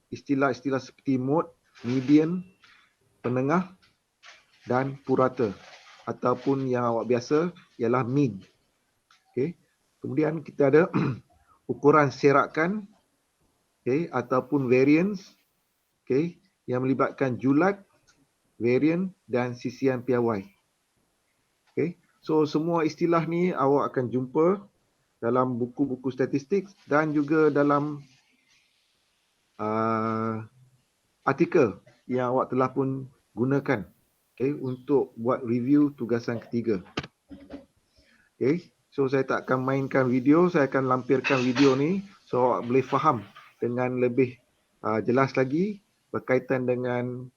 istilah-istilah seperti mode, median, penengah dan purata, ataupun yang awak biasa ialah mean. Okay. Kemudian kita ada ukuran serakan, okay, ataupun variance, okay, yang melibatkan julat, varian dan sisian piawai. Okay. So semua istilah ni awak akan jumpa dalam buku-buku statistik dan juga dalam artikel yang awak telah pun gunakan, okay, untuk buat review tugasan ketiga. Okay. So saya tak akan mainkan video, saya akan lampirkan video ni so awak boleh faham dengan lebih jelas lagi berkaitan dengan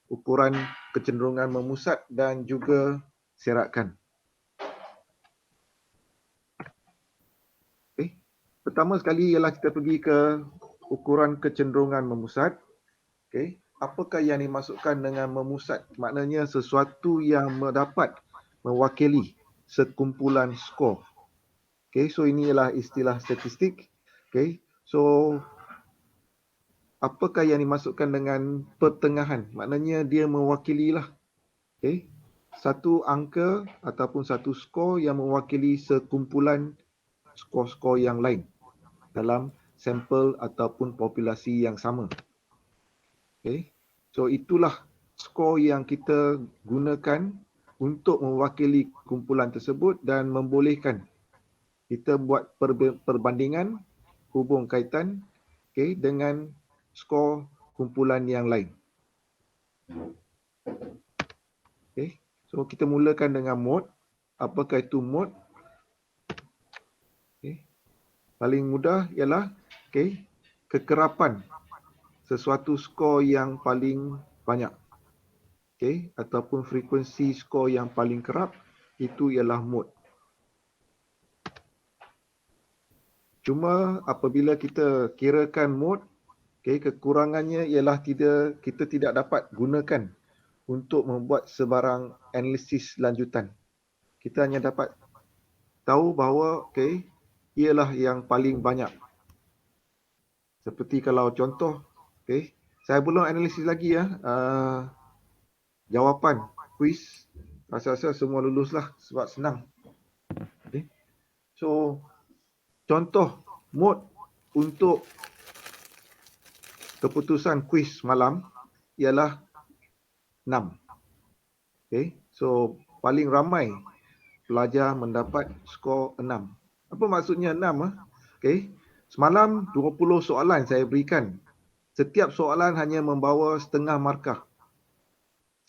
ukuran kecenderungan memusat dan juga serakan. Okay. Pertama sekali ialah kita pergi ke ukuran kecenderungan memusat. Okay. Apakah yang dimasukkan dengan memusat? Maknanya sesuatu yang dapat mewakili sekumpulan skor. Okay, so ini ialah istilah statistik. Okay, so apakah yang dimasukkan dengan pertengahan? Maknanya dia mewakili lah. Okay, satu angka ataupun satu skor yang mewakili sekumpulan skor-skor yang lain dalam sampel ataupun populasi yang sama. Okay, so itulah skor yang kita gunakan untuk mewakili kumpulan tersebut dan membolehkan kita buat perbandingan, hubung kaitan, okay, dengan skor kumpulan yang lain. Okay. So kita mulakan dengan mode. Apakah itu mode? Okay. Paling mudah ialah, okay, kekerapan sesuatu skor yang paling banyak, okay, ataupun frekuensi skor yang paling kerap, itu ialah mode. Cuma apabila kita kirakan mode, okay, kekurangannya ialah kita tidak dapat gunakan untuk membuat sebarang analisis lanjutan. Kita hanya dapat tahu bahawa, okay, ialah yang paling banyak. Seperti kalau contoh, okay, saya belum analisis lagi jawapan kuis. Rasa-rasa semua luluslah sebab senang. Okay. So contoh mode untuk keputusan kuis malam ialah 6. Okay. So paling ramai pelajar mendapat skor 6. Apa maksudnya 6? Okay. Semalam 20 soalan saya berikan. Setiap soalan hanya membawa setengah markah.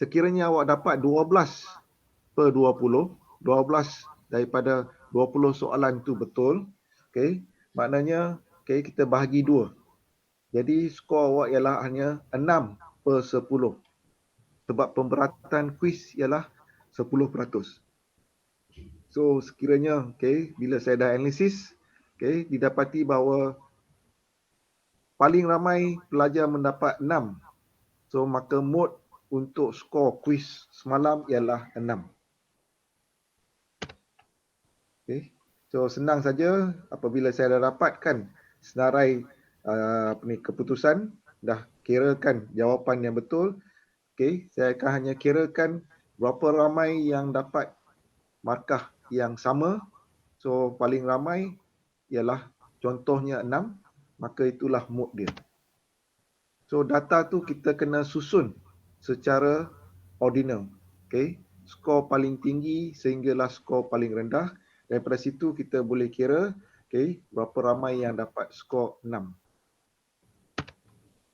Sekiranya awak dapat 12/20, 12 daripada 20 soalan itu betul, okay, maknanya, okay, kita bahagi 2. Jadi skor awak ialah hanya 6/10. Sebab pemberatan kuis ialah 10%. So sekiranya, okay, bila saya dah analisis, okay, didapati bahawa paling ramai pelajar mendapat 6. So maka mode untuk skor kuis semalam ialah 6. Okay. So senang saja apabila saya dah dapatkan senarai keputusan, dah kirakan jawapan yang betul, okay, saya akan hanya kirakan berapa ramai yang dapat markah yang sama. So paling ramai ialah contohnya 6, maka itulah mode dia. So data tu kita kena susun secara ordinal. Okay. Skor paling tinggi sehinggalah skor paling rendah. Daripada situ kita boleh kira, okay, berapa ramai yang dapat skor 6.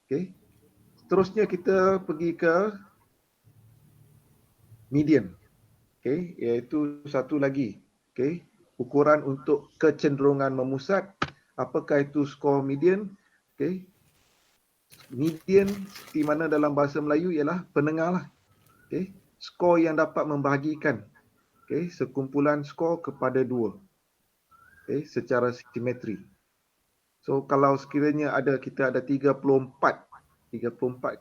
Okay. Seterusnya kita pergi ke median. Okay. Iaitu satu lagi. Okay. Ukuran untuk kecenderungan memusat. Apakah itu skor median? Okay. Median di mana dalam bahasa Melayu ialah penengah lah. Okay. Skor yang dapat membahagikan, okay, sekumpulan skor kepada 2, okay, secara simetri. So kalau sekiranya kita ada 34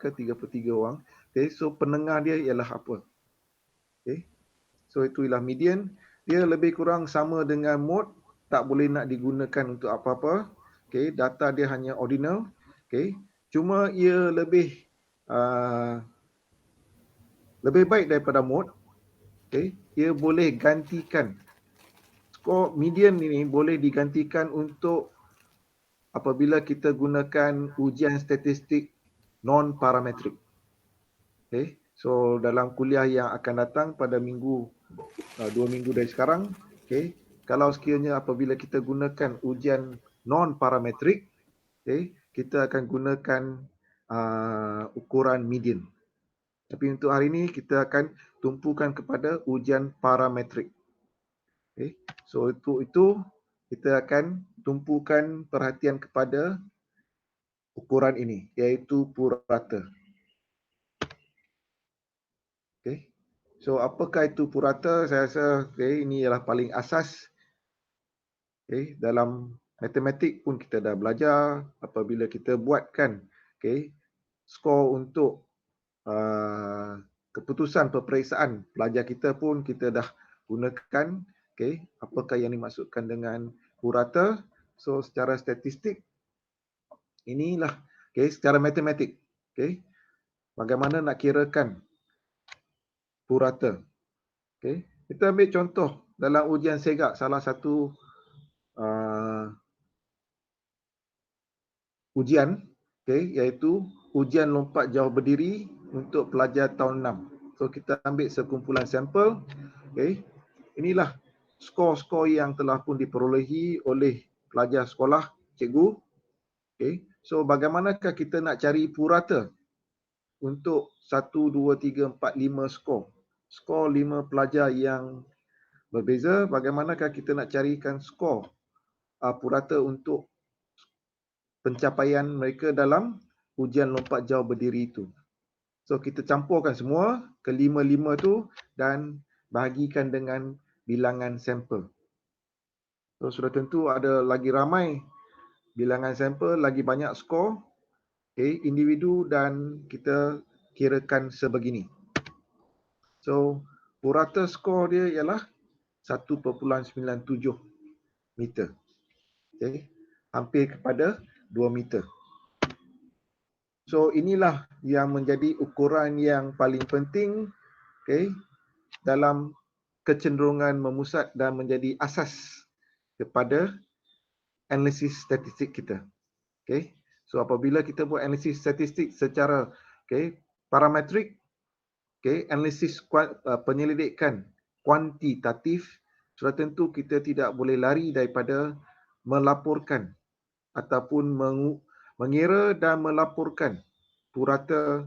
ke 33 orang, okay, so penengah dia ialah apa? Okay. So itu ialah median. Dia lebih kurang sama dengan mode, tak boleh nak digunakan untuk apa-apa. Okay. Data dia hanya ordinal. Okay. Cuma ia uh, lebih baik daripada mode. Okay. Ia boleh gantikan skor median ini, boleh digantikan untuk apabila kita gunakan ujian statistik non-parametrik. Okay. So dalam kuliah yang akan datang pada 2 minggu dari sekarang, okay, kalau sekiranya apabila kita gunakan ujian non-parametrik, okay, kita akan gunakan ukuran median. Tapi untuk hari ini kita akan tumpukan kepada ujian parametrik. Okay. So itu kita akan tumpukan perhatian kepada ukuran ini, iaitu purata. Okay. So apakah itu purata? Saya rasa ini ialah paling asas. Okay. Dalam matematik pun kita dah belajar apabila kita buatkan skor untuk keputusan peperiksaan pelajar kita pun kita dah gunakan apakah yang dimaksudkan dengan purata. So secara statistik inilah secara matematik bagaimana nak kirakan purata. Kita ambil contoh dalam ujian segak, salah satu ujian iaitu ujian lompat jauh berdiri untuk pelajar tahun 6. So kita ambil sekumpulan sampel. Inilah skor-skor yang telah pun diperolehi oleh pelajar sekolah cikgu. So bagaimanakah kita nak cari purata untuk 1, 2, 3, 4, 5 skor. Skor 5 pelajar yang berbeza, bagaimanakah kita nak carikan skor purata untuk pencapaian mereka dalam ujian lompat jauh berdiri itu. So kita campurkan semua kelima-lima tu dan bahagikan dengan bilangan sampel. So sudah tentu ada lagi ramai bilangan sampel, lagi banyak skor individu dan kita kirakan sebegini. So purata skor dia ialah 1.97 meter. Hampir kepada 2 meter. So inilah yang menjadi ukuran yang paling penting dalam kecenderungan memusat dan menjadi asas kepada analisis statistik kita. So apabila kita buat analisis statistik secara parametrik, analisis penyelidikan kuantitatif, sudah tentu kita tidak boleh lari daripada melaporkan ataupun mengira dan melaporkan purata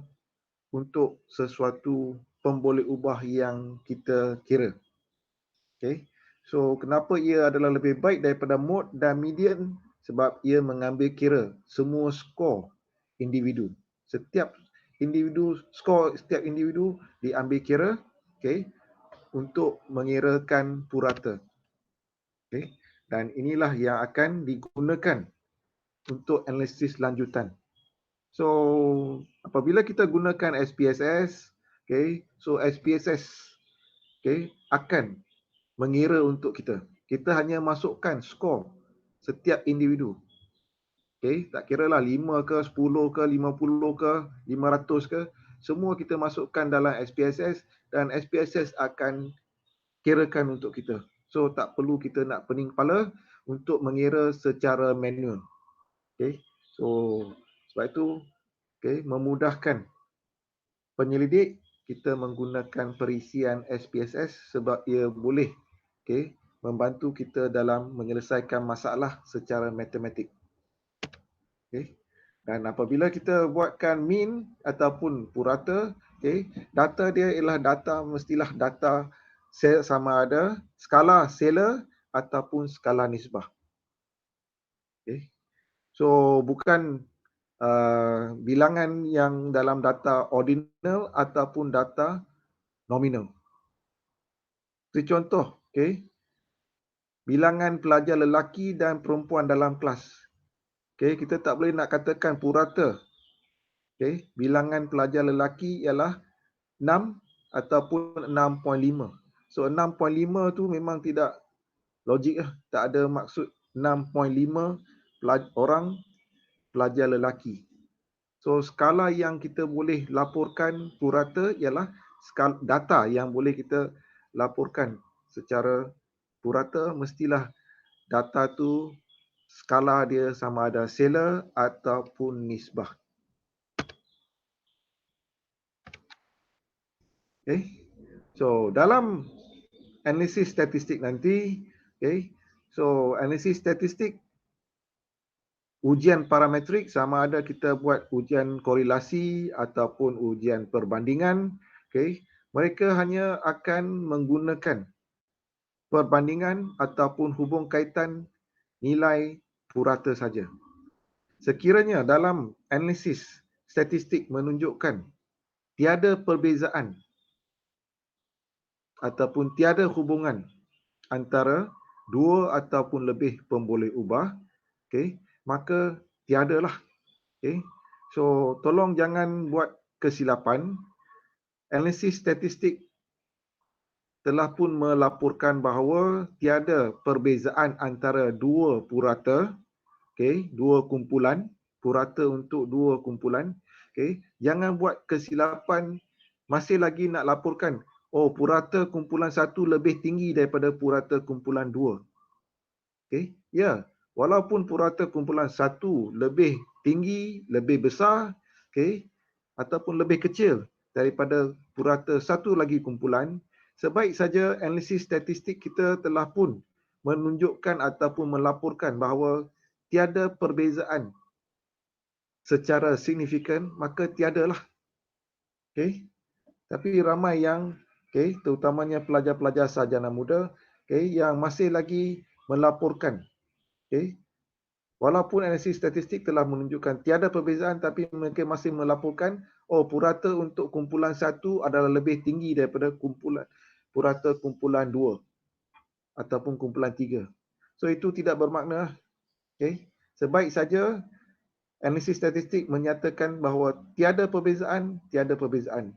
untuk sesuatu pemboleh ubah yang kita kira. So kenapa ia adalah lebih baik daripada mode dan median? Sebab ia mengambil kira semua skor individu. Setiap individu, skor setiap individu diambil kira untuk mengirakan purata. Dan inilah yang akan digunakan untuk analisis lanjutan. So apabila kita gunakan SPSS, so SPSS akan mengira untuk kita. Kita hanya masukkan skor setiap individu. Tak kiralah 5 ke, 10 ke, 50 ke, 500 ke, semua kita masukkan dalam SPSS dan SPSS akan kirakan untuk kita. So tak perlu kita nak pening kepala untuk mengira secara manual. So sebab itu memudahkan penyelidik kita menggunakan perisian SPSS sebab ia boleh membantu kita dalam menyelesaikan masalah secara matematik. Dan apabila kita buatkan mean ataupun purata, data dia ialah data, mestilah data sama ada skala Saylor ataupun skala nisbah. So bukan bilangan yang dalam data ordinal ataupun data nominal. Seperti contoh, bilangan pelajar lelaki dan perempuan dalam kelas. Kita tak boleh nak katakan purata. Bilangan pelajar lelaki ialah 6 ataupun 6.5. So 6.5 tu memang tidak logik lah. Tak ada maksud 6.5 orang pelajar lelaki. So skala yang kita boleh laporkan purata ialah data yang boleh kita laporkan secara purata, mestilah data tu skala dia sama ada scalar ataupun nisbah. Okay. So dalam analisis statistik nanti, okay, so analisis statistik ujian parametrik sama ada kita buat ujian korelasi ataupun ujian perbandingan, okay, mereka hanya akan menggunakan perbandingan ataupun hubung kaitan nilai purata saja. Sekiranya dalam analisis statistik menunjukkan tiada perbezaan ataupun tiada hubungan antara dua ataupun lebih pemboleh ubah, okay, maka tiadalah. Okay. So tolong jangan buat kesilapan. Analisis statistik telah pun melaporkan bahawa tiada perbezaan antara dua purata, okay, dua kumpulan, purata untuk dua kumpulan. Okay. Jangan buat kesilapan masih lagi nak laporkan, oh purata kumpulan satu lebih tinggi daripada purata kumpulan dua. Okay. Ya, walaupun purata kumpulan satu lebih tinggi, lebih besar, okay, ataupun lebih kecil daripada purata satu lagi kumpulan, sebaik saja analisis statistik kita telah pun menunjukkan ataupun melaporkan bahawa tiada perbezaan secara signifikan, maka tiadalah. Okay. Tapi ramai yang, okay, terutamanya pelajar-pelajar sarjana muda, okay, yang masih lagi melaporkan, okay, walaupun analisis statistik telah menunjukkan tiada perbezaan, tapi mereka masih melaporkan, oh purata untuk kumpulan satu adalah lebih tinggi daripada purata kumpulan dua ataupun kumpulan tiga. So itu tidak bermakna. Okay. Sebaik saja analisis statistik menyatakan bahawa tiada perbezaan, tiada perbezaan.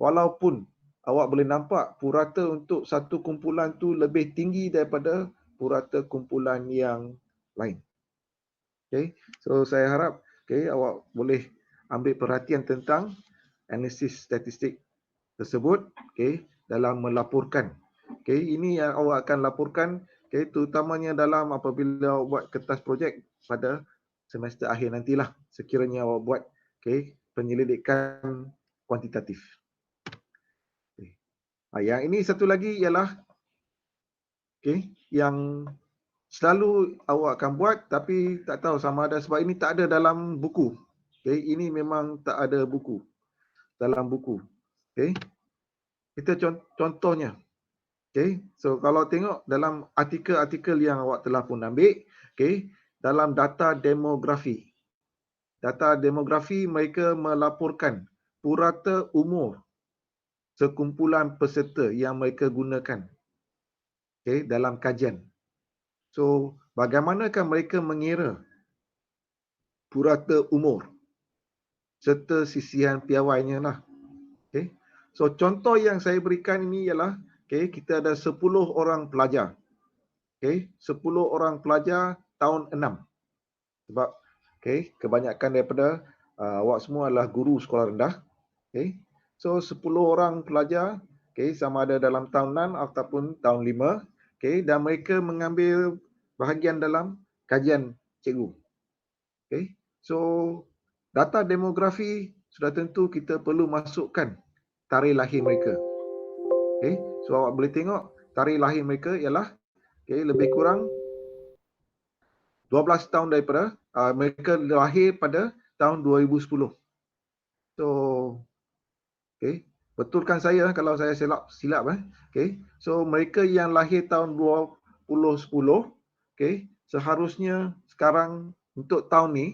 Walaupun awak boleh nampak purata untuk satu kumpulan tu lebih tinggi daripada purata kumpulan yang lain. Okay. So saya harap, okay, awak boleh ambil perhatian tentang analisis statistik tersebut, okay, dalam melaporkan. Okay, ini yang awak akan laporkan, okay, terutamanya dalam apabila awak buat kertas projek pada semester akhir nantilah, sekiranya awak buat, okay, penyelidikan kuantitatif. Yang ini satu lagi ialah, okay, yang selalu awak akan buat tapi tak tahu sama ada sebab ini tak ada dalam buku. Okay, ini memang tak ada buku dalam buku. Okay, kita contohnya. Okay, so kalau tengok dalam artikel-artikel yang awak telah pun ambil, okay, dalam data demografi. Data demografi mereka melaporkan purata umur sekumpulan peserta yang mereka gunakan, okay, dalam kajian. So, bagaimanakah mereka mengira purata umur serta sisihan piawainya lah. Okay. So, contoh yang saya berikan ini ialah, okay, kita ada 10 orang pelajar. Okay, 10 orang pelajar tahun 6. Sebab, okay, kebanyakan daripada awak semua adalah guru sekolah rendah. Okay. So 10 orang pelajar, okay, sama ada dalam tahun 6 ataupun tahun 5, okay, dan mereka mengambil bahagian dalam kajian cikgu. Okay. So data demografi sudah tentu kita perlu masukkan tarikh lahir mereka. Okay. So awak boleh tengok tarikh lahir mereka ialah, okay, lebih kurang 12 tahun daripada mereka lahir pada tahun 2010. So, okay, betulkan saya kalau saya silap. Okay, so mereka yang lahir tahun 2010, okay, seharusnya sekarang untuk tahun ni,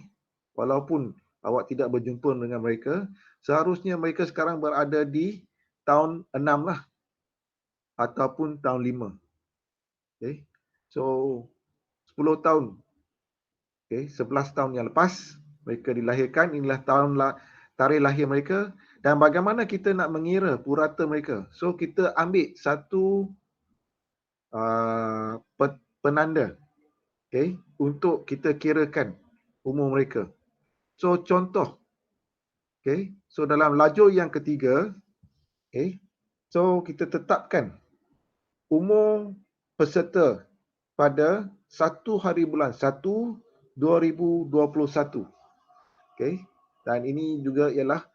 walaupun awak tidak berjumpa dengan mereka, seharusnya mereka sekarang berada di tahun 6 lah, ataupun tahun 5. Okay, so 10 tahun, okay, 11 tahun yang lepas mereka dilahirkan, inilah tarikh lahir mereka. Dan bagaimana kita nak mengira purata mereka? So kita ambil satu penanda, okay, untuk kita kirakan umur mereka. So contoh, Okay. So dalam lajur yang ketiga, okay, so kita tetapkan umur peserta pada 1 hari bulan 1 2021. Okay. Dan ini juga ialah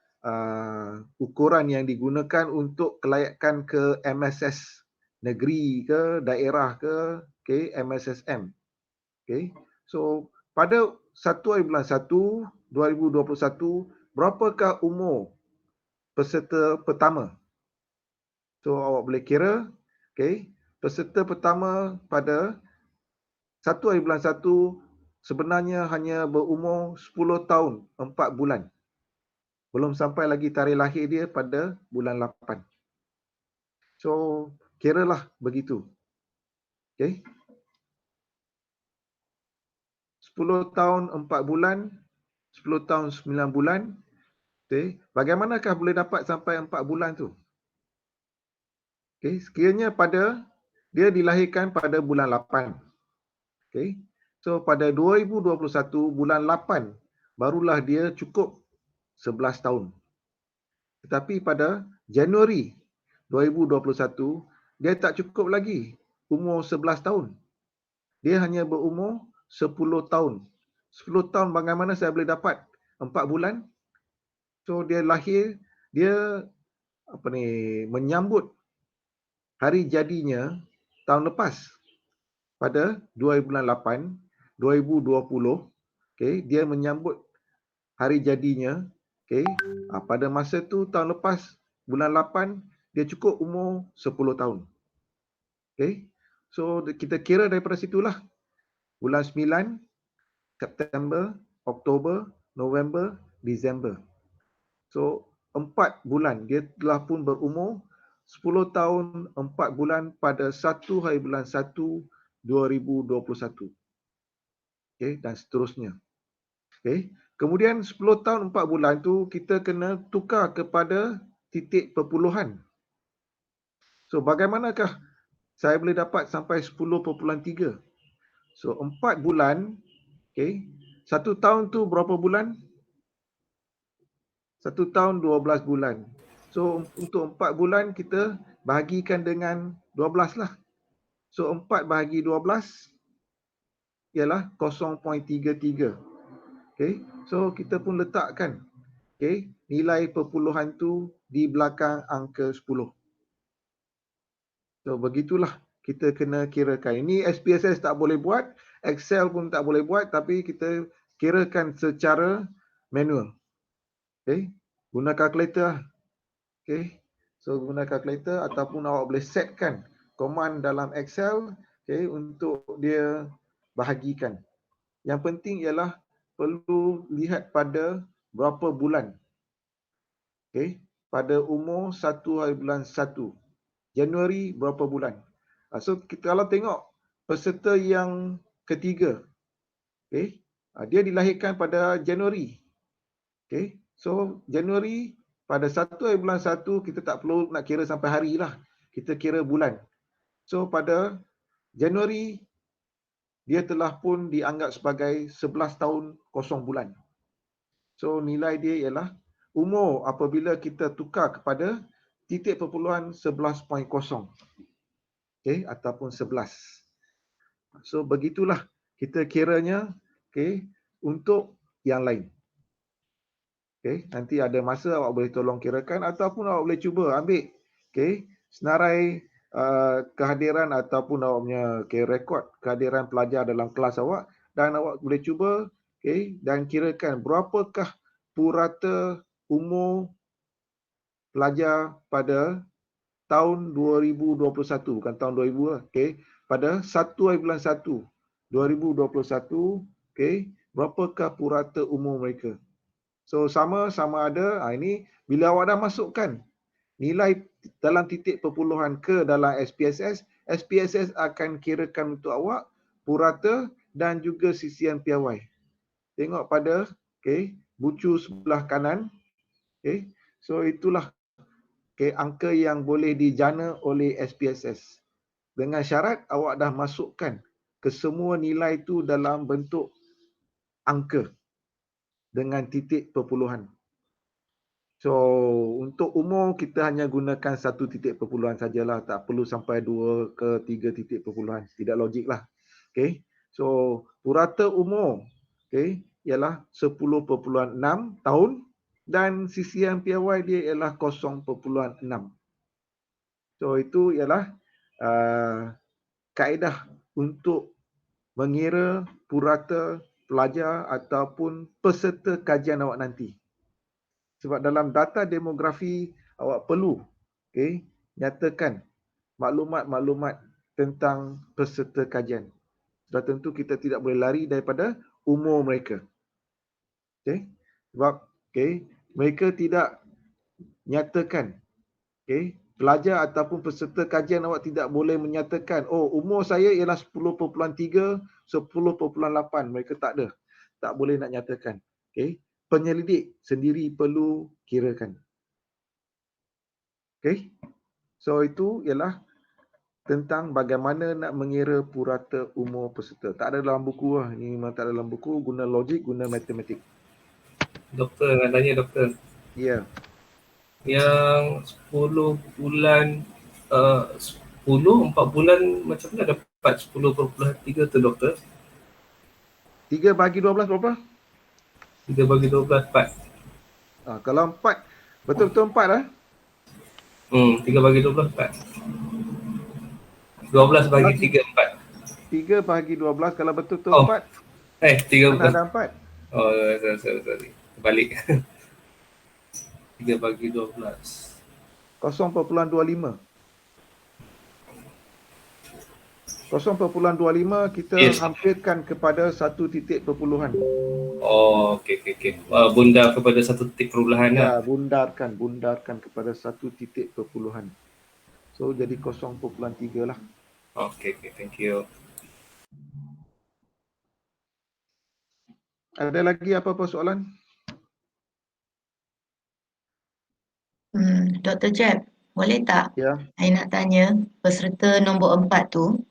ukuran yang digunakan untuk kelayakan ke MSS negeri ke daerah ke, okay, MSSM. Okay. So pada 1 hari bulan 1 2021, berapakah umur peserta pertama? So awak boleh kira, okay, peserta pertama pada 1 hari bulan 1 sebenarnya hanya berumur 10 tahun 4 bulan. Belum sampai lagi tarikh lahir dia pada bulan 8. So kiralah begitu. Okay. 10 tahun 4 bulan, 10 tahun 9 bulan. Okay. Bagaimanakah boleh dapat sampai 4 bulan tu? Okay. Sekiranya dia dilahirkan pada bulan 8. Okay. So pada 2021 bulan 8 barulah dia cukup 11 tahun. Tetapi pada Januari 2021 dia tak cukup lagi umur 11 tahun. Dia hanya berumur 10 tahun. 10 tahun bagaimana saya boleh dapat 4 bulan? So dia lahir, dia menyambut hari jadinya tahun lepas pada 2 bulan 8 2020. Okay, dia menyambut hari jadinya, okay, pada masa tu tahun lepas bulan 8 dia cukup umur 10 tahun. Okay, so kita kira daripada situlah bulan 9, September, Oktober, November, Disember. So 4 bulan dia telah pun berumur 10 tahun 4 bulan pada 1 hari bulan 1 2021. Okay, dan seterusnya. Okay. Kemudian 10 tahun 4 bulan tu kita kena tukar kepada titik perpuluhan. So bagaimanakah saya boleh dapat sampai 10.3? So 4 bulan, okay, 1 tahun tu berapa bulan? 1 tahun 12 bulan. So untuk 4 bulan kita bahagikan dengan 12 lah. So 4 bahagi 12 ialah 0.33. Okay. So kita pun letakkan, okay, nilai perpuluhan tu di belakang angka 10. So begitulah kita kena kirakan. Ini SPSS tak boleh buat, Excel pun tak boleh buat, tapi kita kirakan secara manual. Okay. Guna kalkulator. Okay. So guna kalkulator ataupun awak boleh setkan command dalam Excel, okay, untuk dia bahagikan. Yang penting ialah perlu lihat pada berapa bulan. Okay. Pada umur 1 hari bulan 1. Januari berapa bulan. So kita kalau tengok peserta yang ketiga, okay, dia dilahirkan pada Januari. Okay. So Januari pada 1 hari bulan 1 kita tak perlu nak kira sampai hari lah. Kita kira bulan. So pada Januari dia telah pun dianggap sebagai 11 tahun 0 bulan. So nilai dia ialah umur apabila kita tukar kepada titik perpuluhan 11.0. Okay, ataupun 11. So begitulah kita kiranya, okay, untuk yang lain. Okay, nanti ada masa awak boleh tolong kirakan ataupun awak boleh cuba ambil, okay, senarai kehadiran ataupun awak punya, okay, rekod kehadiran pelajar dalam kelas awak dan awak boleh cuba, okay, dan kirakan berapakah purata umur pelajar pada tahun 2021, bukan tahun 2000 lah, okay, pada 1 hari bulan 1 2021, okay, berapakah purata umur mereka. So sama ada, ini bila awak dah masukkan nilai dalam titik perpuluhan ke dalam SPSS, SPSS akan kirakan untuk awak purata dan juga sisian piawai. Tengok pada, okay, bucu sebelah kanan, okay. So itulah, okay, angka yang boleh dijana oleh SPSS. Dengan syarat awak dah masukkan kesemua nilai itu dalam bentuk angka dengan titik perpuluhan. So untuk umur kita hanya gunakan satu titik perpuluhan sajalah, tak perlu sampai 2 ke 3 titik perpuluhan. Tidak logik lah. Okay. So purata umur ialah 10.6 tahun dan CCM piawai dia ialah 0.6. So itu ialah kaedah untuk mengira purata pelajar ataupun peserta kajian awak nanti. Sebab dalam data demografi awak perlu nyatakan maklumat-maklumat tentang peserta kajian. Sudah tentu kita tidak boleh lari daripada umur mereka. Sebab mereka tidak nyatakan, pelajar ataupun peserta kajian awak tidak boleh menyatakan, oh umur saya ialah 10.3, 10.8. Mereka tak ada. Tak boleh nak nyatakan. Penyelidik sendiri perlu kirakan. So itu ialah tentang bagaimana nak mengira purata umur peserta. Tak ada dalam buku lah. Ini memang tak ada dalam buku. Guna logik, guna matematik. Doktor nak tanya doktor. Ya. Yang 10 bulan 4 bulan macam mana dapat 10.3 tu doktor? 3 bagi 12 berapa? 3 bagi 12, 4. Kalau 4, betul-betul 4 lah. 3 bagi 12, 4. 12 bagi 3, 4. 3 bagi 12, kalau betul-betul 4. 3 mana ada 4? Oh, sorry. Balik. 3 bagi 12. 0.25. 0.25 kita hampirkan kepada 1 titik perpuluhan. Oh, okey. Bundar kepada 1 titik perpuluhan lah. Ya, bundarkan kepada 1 titik perpuluhan. So jadi 0.3 lah. Okey, thank you. Ada lagi apa-apa soalan? Dr. Jeb, boleh tak? Ya. Saya nak tanya, peserta nombor 4 tu,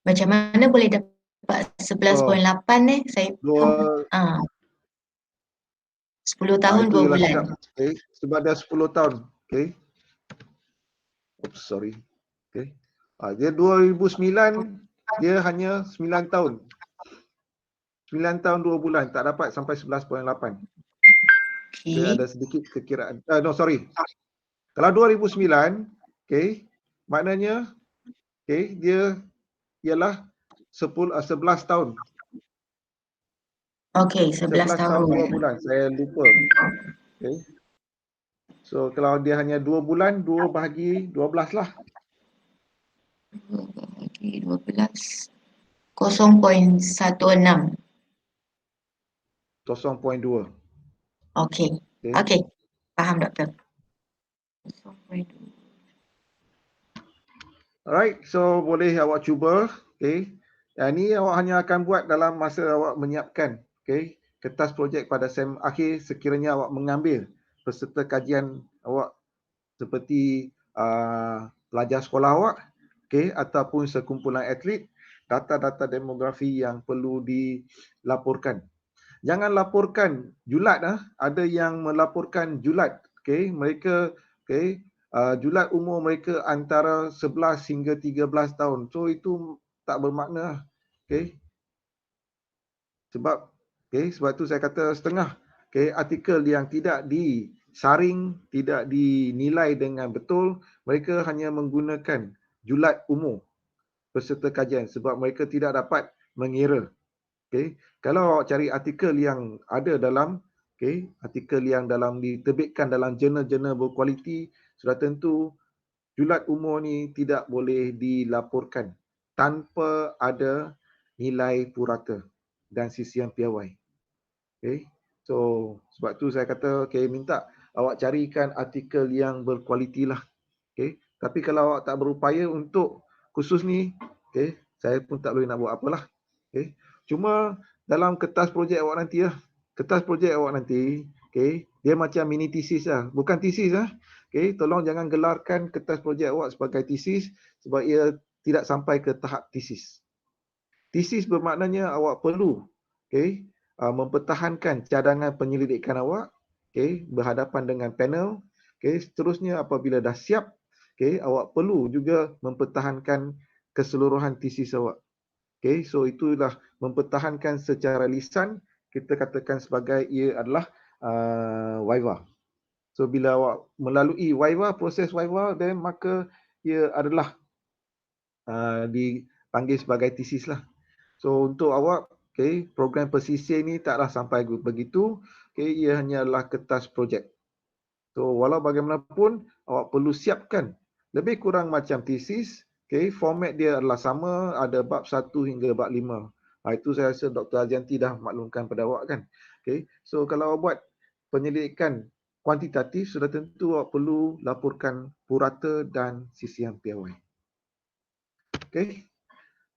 macam mana boleh dapat 11.8 ni? Saya 10 tahun 2 bulan. Sebab dah 10 tahun. Oops, sorry. Dia 2009, dia hanya 9 tahun. 9 tahun 2 bulan, tak dapat sampai 11.8. Dia ada sedikit kekiraan. Sorry. Kalau 2009, maknanya dia ialah 11 tahun. Okey, 11 tahun 2 bulan. Saya lupa. So kalau dia hanya 2 bulan, 2 bahagi 12 lah. 2 bahagi 12. 0.16. 0.2. Okey. Faham doktor. 0.2. Alright, so boleh awak cuba. Yang ni awak hanya akan buat dalam masa awak menyiapkan kertas projek pada sem akhir sekiranya awak mengambil peserta kajian awak seperti pelajar sekolah awak ataupun sekumpulan atlet, data-data demografi yang perlu dilaporkan. Jangan laporkan julat. Ada yang melaporkan julat. Mereka julat umur mereka antara 11 hingga 13 tahun. So itu tak bermakna. Sebab tu saya kata setengah artikel yang tidak disaring, tidak dinilai dengan betul, mereka hanya menggunakan julat umur peserta kajian sebab mereka tidak dapat mengira. Kalau awak cari artikel yang ada dalam artikel yang diterbitkan dalam jurnal-jurnal berkualiti, sudah tentu julat umur ni tidak boleh dilaporkan tanpa ada nilai purata dan CCM piawai. So sebab tu saya kata minta awak carikan artikel yang berkualiti lah. Tapi kalau awak tak berupaya untuk khusus ni, saya pun tak boleh nak buat apalah. Cuma dalam kertas projek awak nanti lah. Kertas projek awak nanti, dia macam mini tesis lah. Bukan tesis lah. Tolong jangan gelarkan kertas projek awak sebagai tesis sebab ia tidak sampai ke tahap tesis. Tesis bermaknanya awak perlu mempertahankan cadangan penyelidikan awak berhadapan dengan panel. Seterusnya apabila dah siap, awak perlu juga mempertahankan keseluruhan tesis awak. So itulah mempertahankan secara lisan, kita katakan sebagai ia adalah viva. So bila awak melalui viva, proses viva, then maka ia adalah dipanggil sebagai tesis lah. So untuk awak, program pesisir ni taklah sampai begitu, ia hanya adalah kertas projek. So walau bagaimanapun, awak perlu siapkan lebih kurang macam tesis, format dia adalah sama, ada bab 1 hingga bab 5. Itu saya rasa Dr. Azianti dah maklumkan pada awak kan. So kalau awak buat penyelidikan kuantitatif, sudah tentu awak perlu laporkan purata dan sisihan piawai.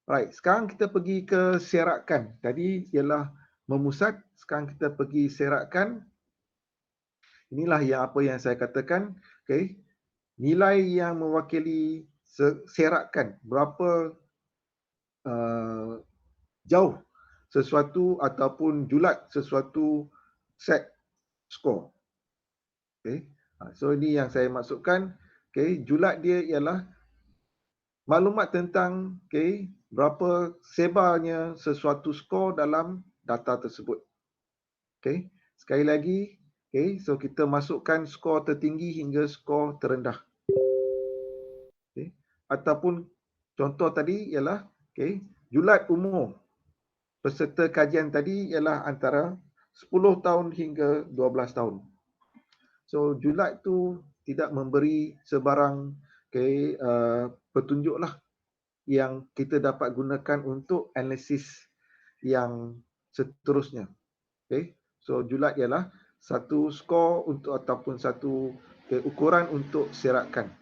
Right, sekarang kita pergi ke serakan. Tadi ialah memusat, sekarang kita pergi serakan. Inilah apa yang saya katakan, nilai yang mewakili serakan, berapa jauh sesuatu ataupun julat sesuatu set skor. So ini yang saya maksudkan, julat dia ialah maklumat tentang berapa sebarnya sesuatu skor dalam data tersebut. Sekali lagi, so kita masukkan skor tertinggi hingga skor terendah. Ataupun contoh tadi ialah julat umur peserta kajian tadi ialah antara 10 tahun hingga 12 tahun. So julat tu tidak memberi sebarang petunjuklah yang kita dapat gunakan untuk analisis yang seterusnya. So julat ialah satu skor untuk ataupun satu ukuran untuk serakan.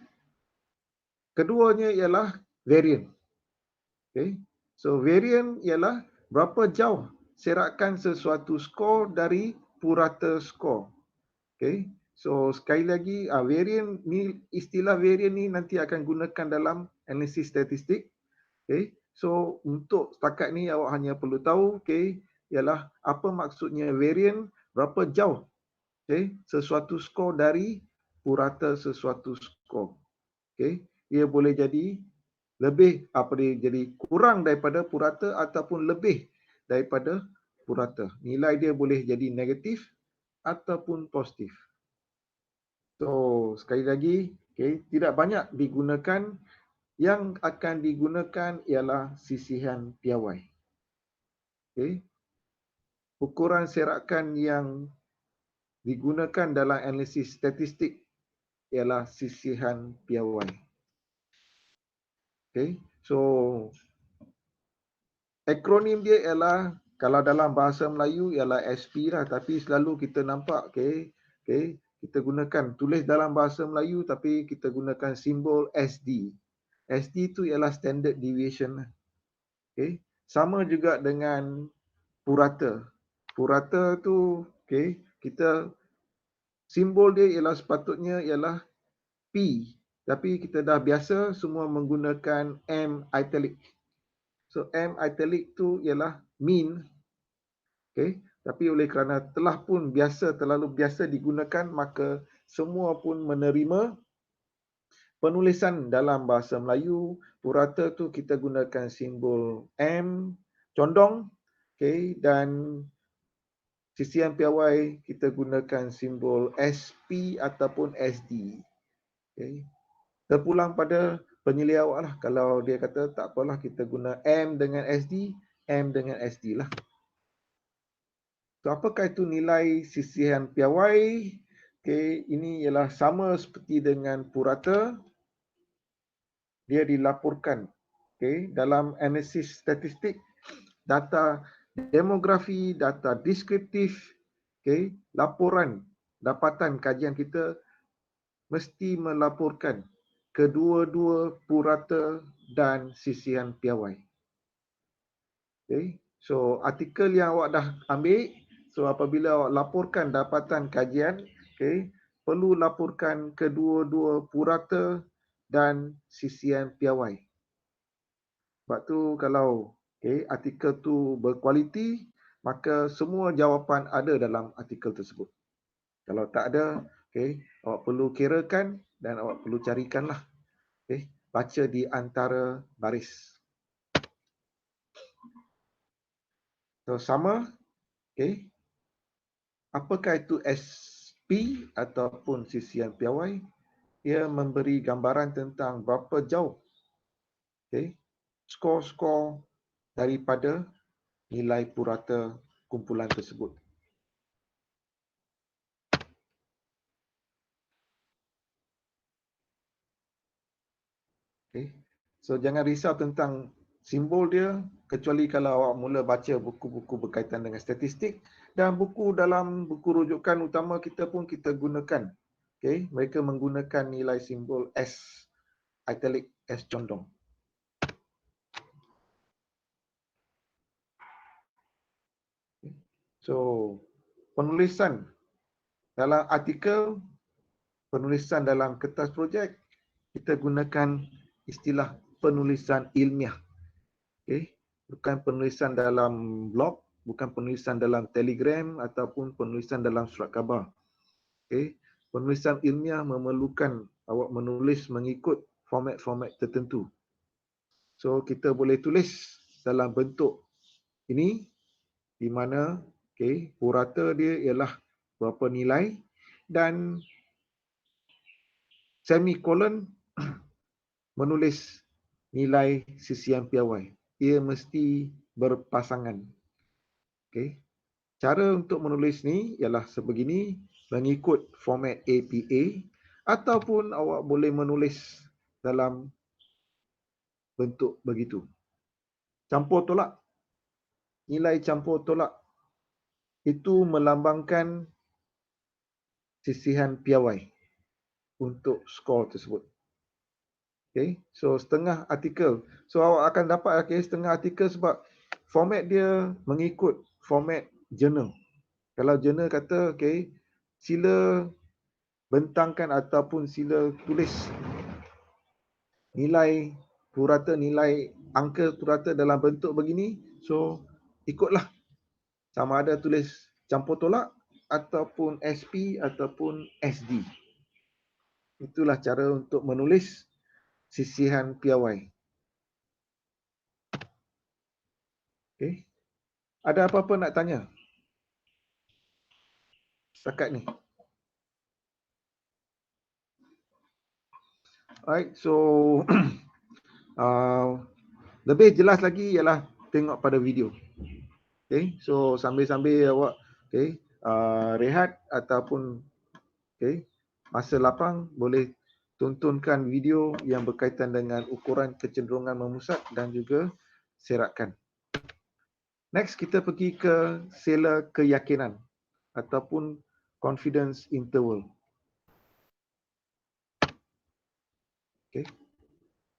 Keduanya ialah variant. So variant ialah berapa jauh serakan sesuatu skor dari purata skor. So sekali lagi, variant ni, istilah variant ni nanti akan gunakan dalam analisis statistik. So untuk setakat ni awak hanya perlu tahu ialah apa maksudnya variant, berapa jauh sesuatu skor dari purata sesuatu skor. Ia boleh jadi lebih jadi kurang daripada purata ataupun lebih daripada purata. Nilai dia boleh jadi negatif ataupun positif. So sekali lagi, tidak banyak digunakan. Yang akan digunakan ialah sisihan piawai. Ukuran serakan yang digunakan dalam analisis statistik ialah sisihan piawai. So akronim dia ialah, kalau dalam bahasa Melayu ialah SP lah, tapi selalu kita nampak kita gunakan, tulis dalam bahasa Melayu tapi kita gunakan simbol SD. SD tu ialah standard deviation. Sama juga dengan purata. Purata tu kita simbol dia ialah sepatutnya ialah P, tapi kita dah biasa semua menggunakan M italic. So M italic tu ialah mean. Tapi oleh kerana terlalu biasa digunakan, maka semua pun menerima penulisan dalam bahasa Melayu. Purata tu kita gunakan simbol M condong, dan sisihan piawai kita gunakan simbol SP ataupun SD. Terpulang pada penilai awak lah. Kalau dia kata tak apalah kita guna M dengan SD, M dengan SD lah. So apakah itu nilai sisihan piawai? Ini ialah sama seperti dengan purata. Dia dilaporkan dalam analisis statistik, data demografi, data deskriptif, laporan dapatan kajian kita mesti melaporkan kedua-dua purata dan sisihan piawai. So artikel yang awak dah ambil, so apabila awak laporkan dapatan kajian, perlu laporkan kedua-dua purata dan sisihan piawai. Sebab tu kalau artikel tu berkualiti, maka semua jawapan ada dalam artikel tersebut. Kalau tak ada, awak perlu kirakan dan awak perlu carikanlah. Baca di antara baris. So, sama. Apakah itu SP ataupun sisian piawai? Ia memberi gambaran tentang berapa jauh skor-skor daripada nilai purata kumpulan tersebut. So jangan risau tentang simbol dia, kecuali kalau awak mula baca buku-buku berkaitan dengan statistik, dan buku dalam buku rujukan utama kita pun kita gunakan. Mereka menggunakan nilai simbol S, italic, S condong. So, penulisan dalam artikel, penulisan dalam kertas projek, kita gunakan istilah penulisan ilmiah. Bukan penulisan dalam blog, bukan penulisan dalam telegram ataupun penulisan dalam surat khabar. Penulisan ilmiah memerlukan awak menulis mengikut format-format tertentu. So kita boleh tulis dalam bentuk ini, di mana purata dia ialah berapa nilai, dan semikolon menulis nilai sisian piawai. Ia mesti berpasangan. Cara untuk menulis ni ialah sebegini, mengikut format APA, ataupun awak boleh menulis dalam bentuk begitu. Campur tolak. Nilai campur tolak itu melambangkan sisihan piawai untuk skor tersebut. So setengah artikel. So awak akan dapat setengah artikel sebab format dia mengikut format jurnal. Kalau jurnal kata sila bentangkan ataupun sila tulis nilai purata, nilai angka purata dalam bentuk begini, so ikutlah. Sama ada tulis campur tolak ataupun SP ataupun SD. Itulah cara untuk menulis sisihan piawai. Ada apa-apa nak tanya setakat ni? Alright, so lebih jelas lagi ialah tengok pada video. So sambil-sambil awak rehat ataupun masa lapang boleh tontonkan video yang berkaitan dengan ukuran kecenderungan memusat dan juga serakan. Next kita pergi ke sela keyakinan ataupun confidence interval.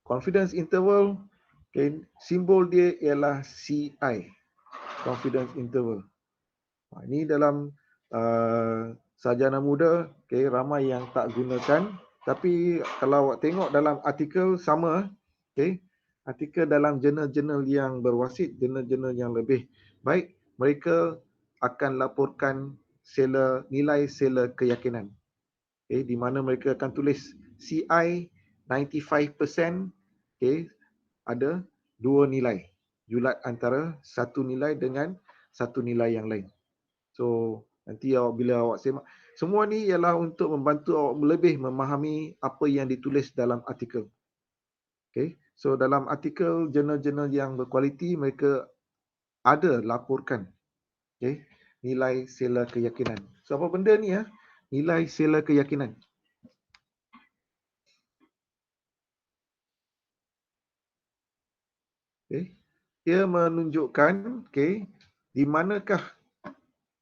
Confidence interval, simbol dia ialah CI. Confidence interval. Ini dalam sarjana muda, ramai yang tak gunakan. Tapi kalau awak tengok dalam artikel sama, artikel dalam jurnal-jurnal yang berwasit, jurnal-jurnal yang lebih baik, mereka akan laporkan nilai sela keyakinan. Di mana mereka akan tulis CI 95%, ada dua nilai. Julat antara satu nilai dengan satu nilai yang lain. So nanti bila awak semak, semua ni ialah untuk membantu awak lebih memahami apa yang ditulis dalam artikel. So dalam artikel jurnal-jurnal yang berkualiti, mereka ada laporkan nilai sela keyakinan. So apa benda ni ya? Nilai sela keyakinan. Ia menunjukkan di manakah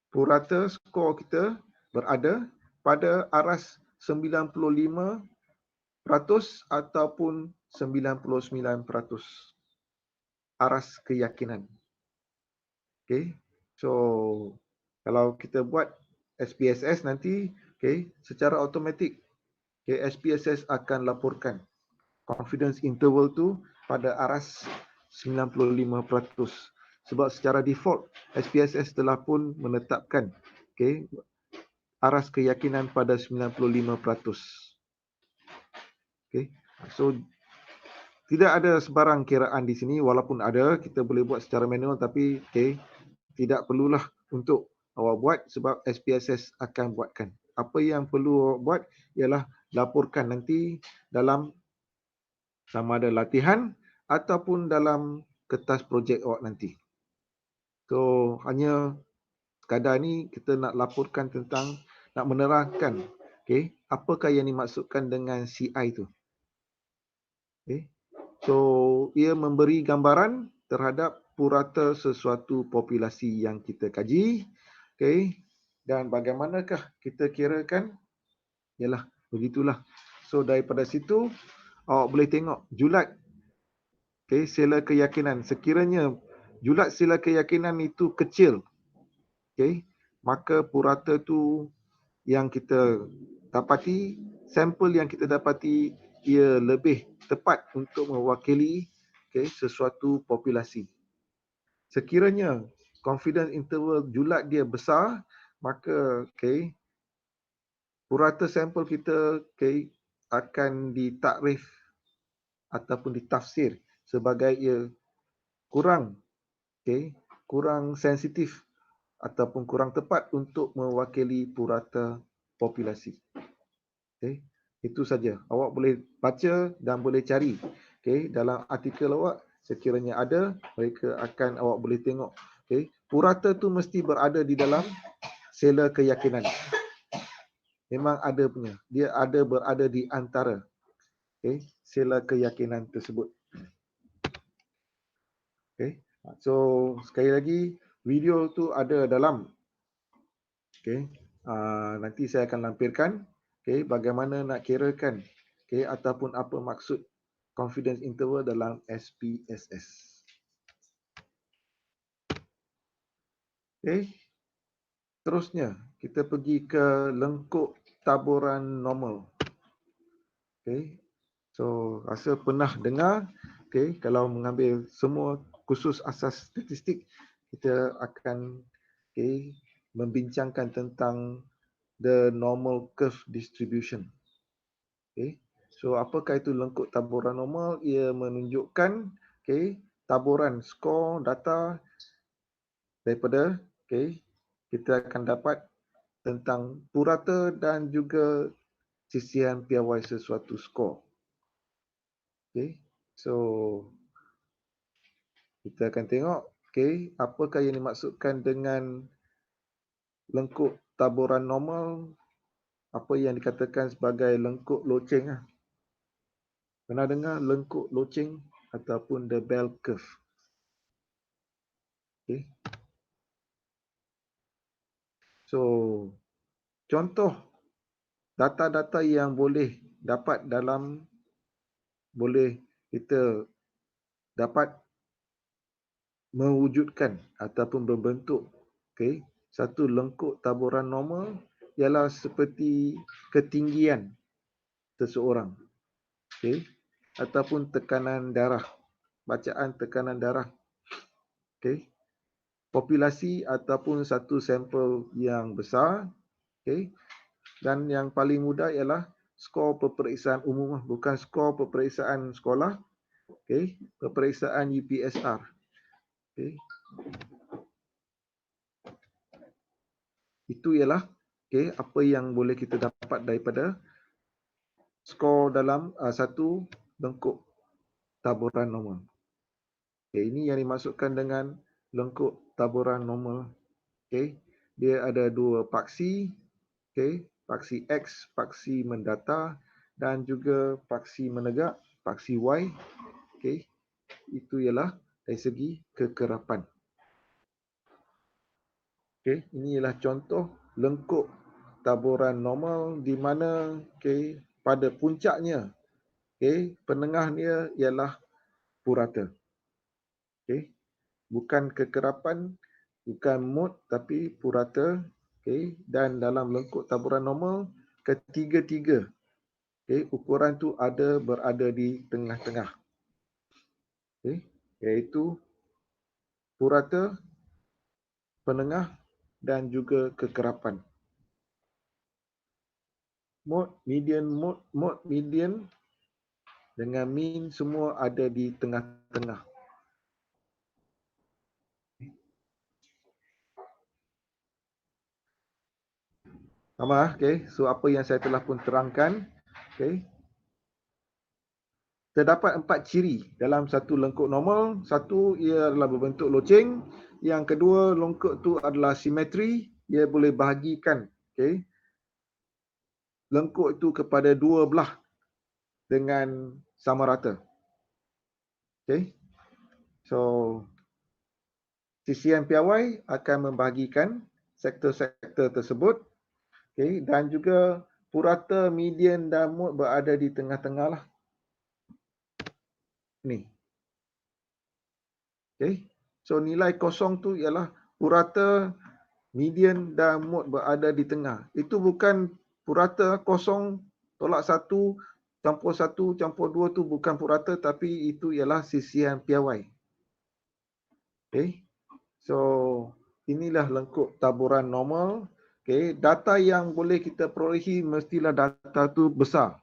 purata skor kita berada pada aras 95% ataupun 99% aras keyakinan. So kalau kita buat SPSS nanti, secara automatik SPSS akan laporkan confidence interval tu pada aras 95%. Sebab secara default SPSS telah pun menetapkan aras keyakinan pada 95%. Okay. So tidak ada sebarang kiraan di sini, walaupun ada, kita boleh buat secara manual, tapi tidak perlulah untuk awak buat sebab SPSS akan buatkan. Apa yang perlu awak buat ialah laporkan nanti dalam sama ada latihan ataupun dalam kertas projek awak nanti. So hanya sekadar ni kita nak laporkan tentang, nak menerangkan apakah yang dimaksudkan dengan CI tu. So ia memberi gambaran terhadap purata sesuatu populasi yang kita kaji, dan bagaimanakah kita kirakan, ialah begitulah. So daripada situ awak boleh tengok julat sila keyakinan. Sekiranya julat sila keyakinan itu kecil, maka purata tu yang kita dapati, sampel yang kita dapati, ia lebih tepat untuk mewakili sesuatu populasi. Sekiranya confidence interval julat dia besar, maka purata sampel kita akan ditakrif ataupun ditafsir sebagai ia kurang kurang sensitif ataupun kurang tepat untuk mewakili purata populasi. Itu saja. Awak boleh baca dan boleh cari dalam artikel awak, sekiranya ada, awak boleh tengok. Purata tu mesti berada di dalam sela keyakinan. Memang ada punya. Dia ada berada di antara sela keyakinan tersebut. So sekali lagi, video tu ada dalam nanti saya akan lampirkan bagaimana nak kirakan ataupun apa maksud confidence interval dalam SPSS. Terusnya kita pergi ke lengkuk taburan normal. So rasa pernah dengar kalau mengambil semua khusus asas statistik, kita akan membincangkan tentang the normal curve distribution. So apakah itu lengkuk taburan normal? Ia menunjukkan taburan skor data daripada kita akan dapat tentang purata dan juga sisihan piawai sesuatu skor. So kita akan tengok apakah yang dimaksudkan dengan lengkuk taburan normal, apa yang dikatakan sebagai lengkuk loceng. Pernah dengar lengkuk loceng ataupun the bell curve? So contoh data-data yang boleh dapat dalam, boleh kita dapat mewujudkan ataupun membentuk satu lengkuk taburan normal ialah seperti ketinggian seseorang ataupun tekanan darah, bacaan tekanan darah, populasi ataupun satu sampel yang besar, dan yang paling mudah ialah skor peperiksaan umum, bukan skor peperiksaan sekolah, peperiksaan UPSR. Itu ialah apa yang boleh kita dapat daripada skor dalam satu lengkuk taburan normal. Ini yang dimaksudkan dengan lengkuk taburan normal. Dia ada dua paksi, paksi X, paksi mendata, dan juga paksi menegak, paksi Y. Itu ialah dari segi kekerapan. Ini ialah contoh lengkuk taburan normal di mana pada puncaknya penengahnya ialah purata. Bukan kekerapan, bukan mood, tapi purata. Dan dalam lengkuk taburan normal, ketiga-tiga ukuran tu berada di tengah-tengah. Iaitu purata, penengah dan juga kekerapan. mode, median dengan mean semua ada di tengah-tengah. Sama, okay. So apa yang saya telah pun terangkan, okay. Terdapat 4 ciri dalam satu lengkuk normal. Satu, ia adalah berbentuk loceng. Yang kedua, lengkuk tu adalah simetri. Ia boleh bahagikan, okay, lengkuk itu kepada dua belah dengan sama rata. Okay. So, CCN piawai akan membahagikan sektor-sektor tersebut. Okay. Dan juga purata, median dan mode berada di tengah-tengah lah. Ni. Okay. So, nilai kosong tu ialah purata, median dan mode berada di tengah. Itu bukan purata kosong, tolak satu, campur dua tu bukan purata, tapi itu ialah sisian piawai. Okay. So, inilah lengkuk taburan normal. Okay. Data yang boleh kita perolehi mestilah data tu besar.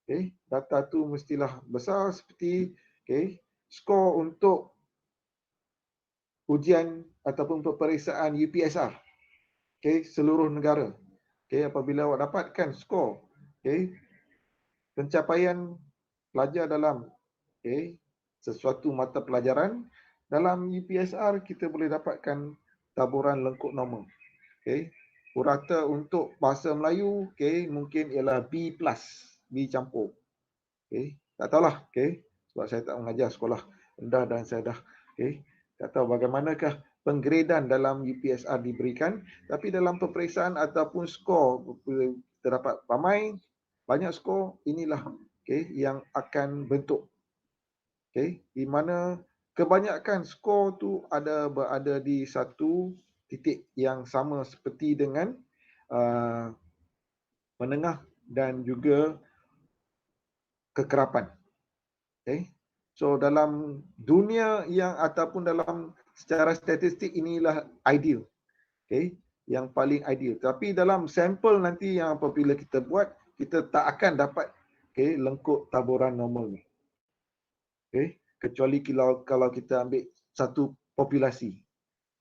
Okay. Data tu mestilah besar seperti, okay, skor untuk ujian ataupun peperiksaan UPSR, okay, seluruh negara. Okay, apabila awak dapatkan skor, okay, pencapaian pelajar dalam, okay, sesuatu mata pelajaran, dalam UPSR kita boleh dapatkan taburan lengkuk normal. Okay. Purata untuk bahasa Melayu, okay, mungkin ialah B+, B campur. Okay. Tak tahulah, okay, sebab saya tak mengajar sekolah rendah dan saya dah, okay, tak tahu bagaimanakah penggradan dalam UPSR diberikan, tapi dalam peperiksaan ataupun skor terdapat ramai, banyak skor, inilah, okay, yang akan bentuk. Okay, di mana kebanyakan skor tu berada di satu titik yang sama seperti dengan menengah dan juga kekerapan. Okay. So dalam dunia yang ataupun dalam secara statistik inilah ideal. Okay. Yang paling ideal. Tapi dalam sampel nanti yang apabila kita buat, kita tak akan dapat, okay, lengkuk taburan normal ni. Okay. Kecuali kalau kita ambil satu populasi.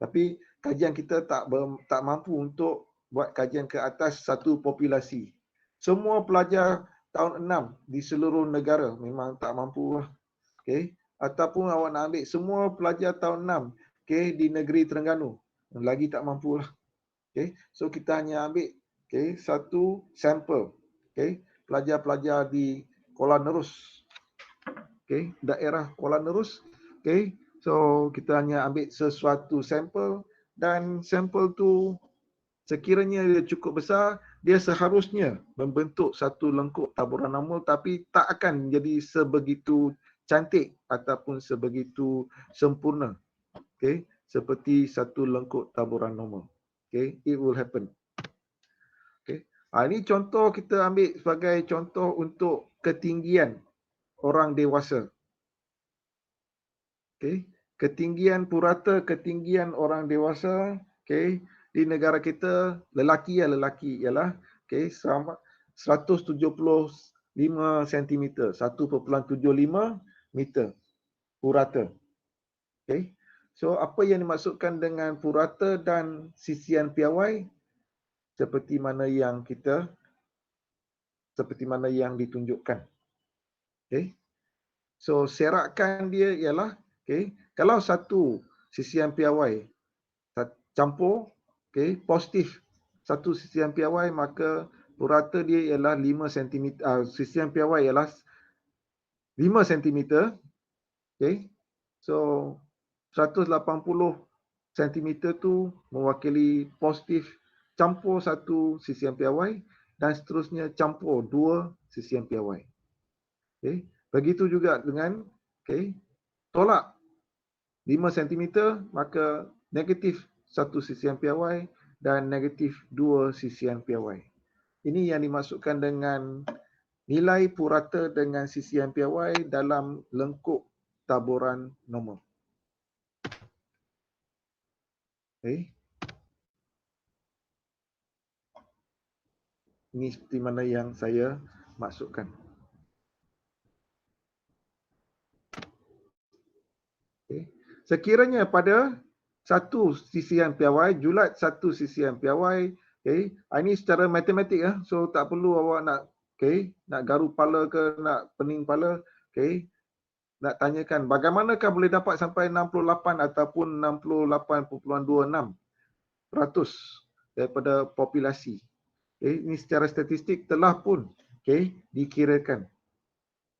Tapi kajian kita tak mampu untuk buat kajian ke atas satu populasi. Semua pelajar tahun 6 di seluruh negara memang tak mampu lah. Okay. Ataupun awak nak ambil semua pelajar tahun 6, okay, di negeri Terengganu, lagi tak mampu lah. Okay. So kita hanya ambil, okay, satu sampel, okay, pelajar-pelajar di Kuala Nerus, okay, daerah Kuala Nerus, okay. So kita hanya ambil sesuatu sampel dan sampel tu sekiranya dia cukup besar, dia seharusnya membentuk satu lengkuk taburan normal, tapi tak akan jadi sebegitu cantik ataupun sebegitu sempurna, okay, seperti satu lengkuk taburan normal. Okay, it will happen. Okay. Ini contoh, kita ambil sebagai contoh untuk ketinggian orang dewasa. Okay. Ketinggian purata, ketinggian orang dewasa, okay, di negara kita lelaki ialah, okay, 175 cm, 1.75 meter purata. Okay. So apa yang dimaksudkan dengan purata dan sisian piawai seperti mana yang ditunjukkan. Okay. So serakan dia ialah, okay, kalau satu sisian piawai campur, okay, positif satu sisian piawai, maka purata dia ialah 5 cm, sisian piawai ialah 5 cm, okay. So 180 cm tu mewakili positif campur satu sisian piawai dan seterusnya campur dua sisian piawai. Okay. Begitu juga dengan, okay, tolak 5 cm, maka negatif satu sisian piawai dan negatif dua sisian piawai. Ini yang dimaksudkan dengan nilai purata dengan sisian piawai dalam lengkuk taburan normal. Okay. Ini seperti mana yang saya maksudkan. Okay. Sekiranya pada satu sisian piawai, julat satu sisian piawai, okay. Ini secara matematik ya, so tak perlu awak nak, okay, nak garu kepala ke, nak pening kepala, okay. Nak tanyakan bagaimanakah boleh dapat sampai 68 ataupun 68.26% daripada populasi. Okay. Ini secara statistik telah pun, okay, dikirakan.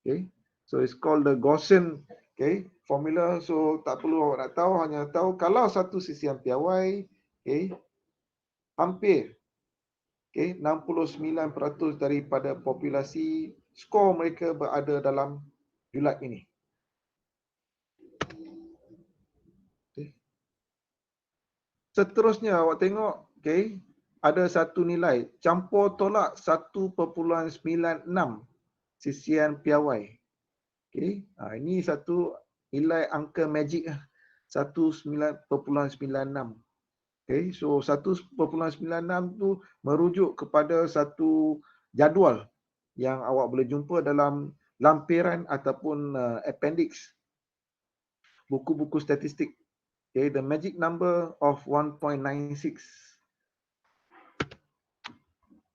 Okay. So it's called the Gaussian, okay, formula. So tak perlu awak nak tahu, hanya tahu kalau satu sisian piawai, okay, hampir, okay, 69% daripada populasi skor mereka berada dalam julat ini. Okay. Seterusnya awak tengok, okay, ada satu nilai campur tolak 1.96 sisian piawai. Okay. Ini satu nilai angka magic 19.96. Okay. So 1.96 tu merujuk kepada satu jadual yang awak boleh jumpa dalam lampiran ataupun appendix buku-buku statistik. Okay. The magic number of 1.96.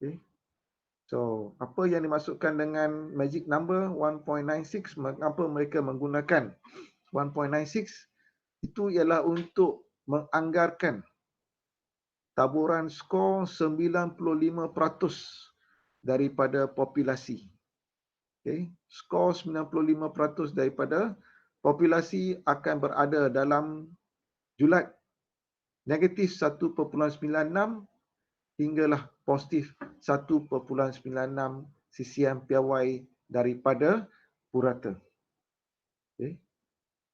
Okay. So, apa yang dimaksudkan dengan magic number 1.96? Mengapa mereka menggunakan 1.96? Itu ialah untuk menganggarkan taburan skor 95% daripada populasi. Okay. Skor 95% daripada populasi akan berada dalam julat negatif 1.96 hinggalah positif 1.96 sisian piawai daripada purata. Okay.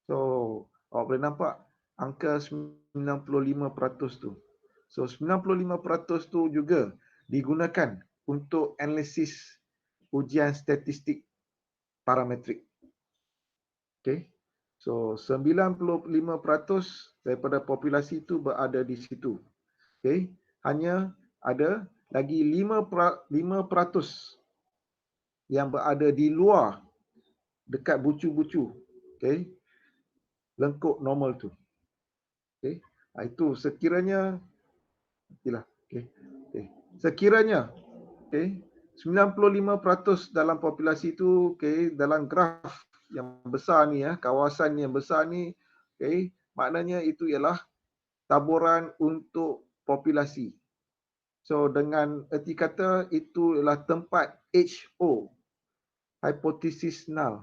So, awak boleh nampak angka 95% tu. So, 95% tu juga digunakan untuk analisis ujian statistik parametrik. Okay. So, 95% daripada populasi itu berada di situ. Okay. Hanya ada lagi 5% yang berada di luar dekat bucu-bucu, okay, lengkuk normal tu. Okay. Itu sekiranya sekiranya 95% dalam populasi itu, okay, dalam graf yang besar ni ya, kawasan yang besar ni, okay, maknanya itu ialah taburan untuk populasi. So dengan erti kata itu ialah tempat HO, hipotesis null,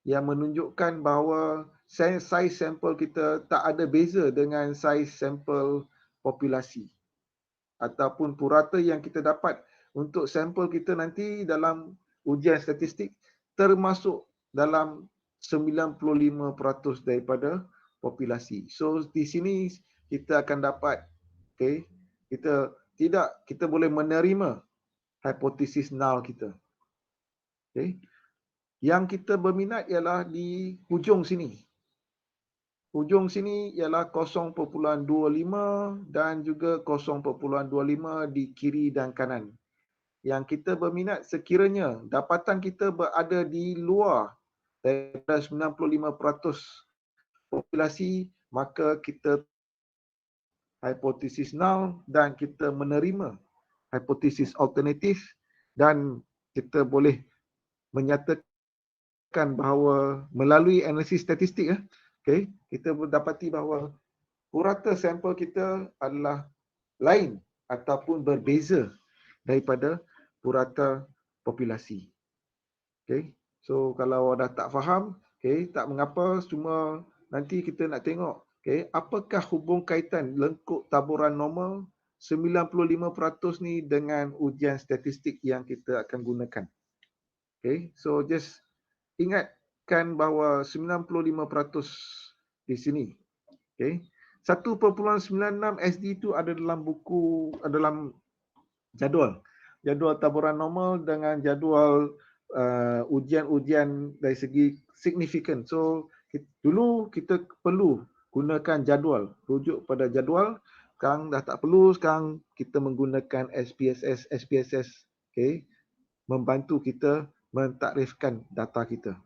yang menunjukkan bahawa saiz sampel kita tak ada beza dengan saiz sampel populasi ataupun purata yang kita dapat untuk sampel kita nanti dalam ujian statistik termasuk dalam 95% daripada populasi. So di sini kita akan dapat, okay, kita boleh menerima hipotesis null kita. Okay. Yang kita berminat ialah di hujung sini. Hujung sini ialah 0.25 dan juga 0.25 di kiri dan kanan. Yang kita berminat sekiranya dapatan kita berada di luar daripada 95% populasi, maka kita hipotesis null dan kita menerima hipotesis alternatif dan kita boleh menyatakan bahawa melalui analisis statistik, okay, kita mendapati bahawa purata sampel kita adalah lain ataupun berbeza daripada purata populasi. Okay. So kalau awak dah tak faham, okay, tak mengapa, cuma nanti kita nak tengok, okay, apakah hubung kaitan lengkuk taburan normal 95% ni dengan ujian statistik yang kita akan gunakan. Okay. So just ingatkan bahawa 95% di sini. Okay. 1.96 SD itu ada dalam buku, dalam jadual taburan normal dengan jadual ujian-ujian dari segi signifikan. So dulu kita perlu gunakan jadual, rujuk pada jadual. Sekarang dah tak perlu, sekarang kita menggunakan SPSS, okay, membantu kita mentakrifkan data kita.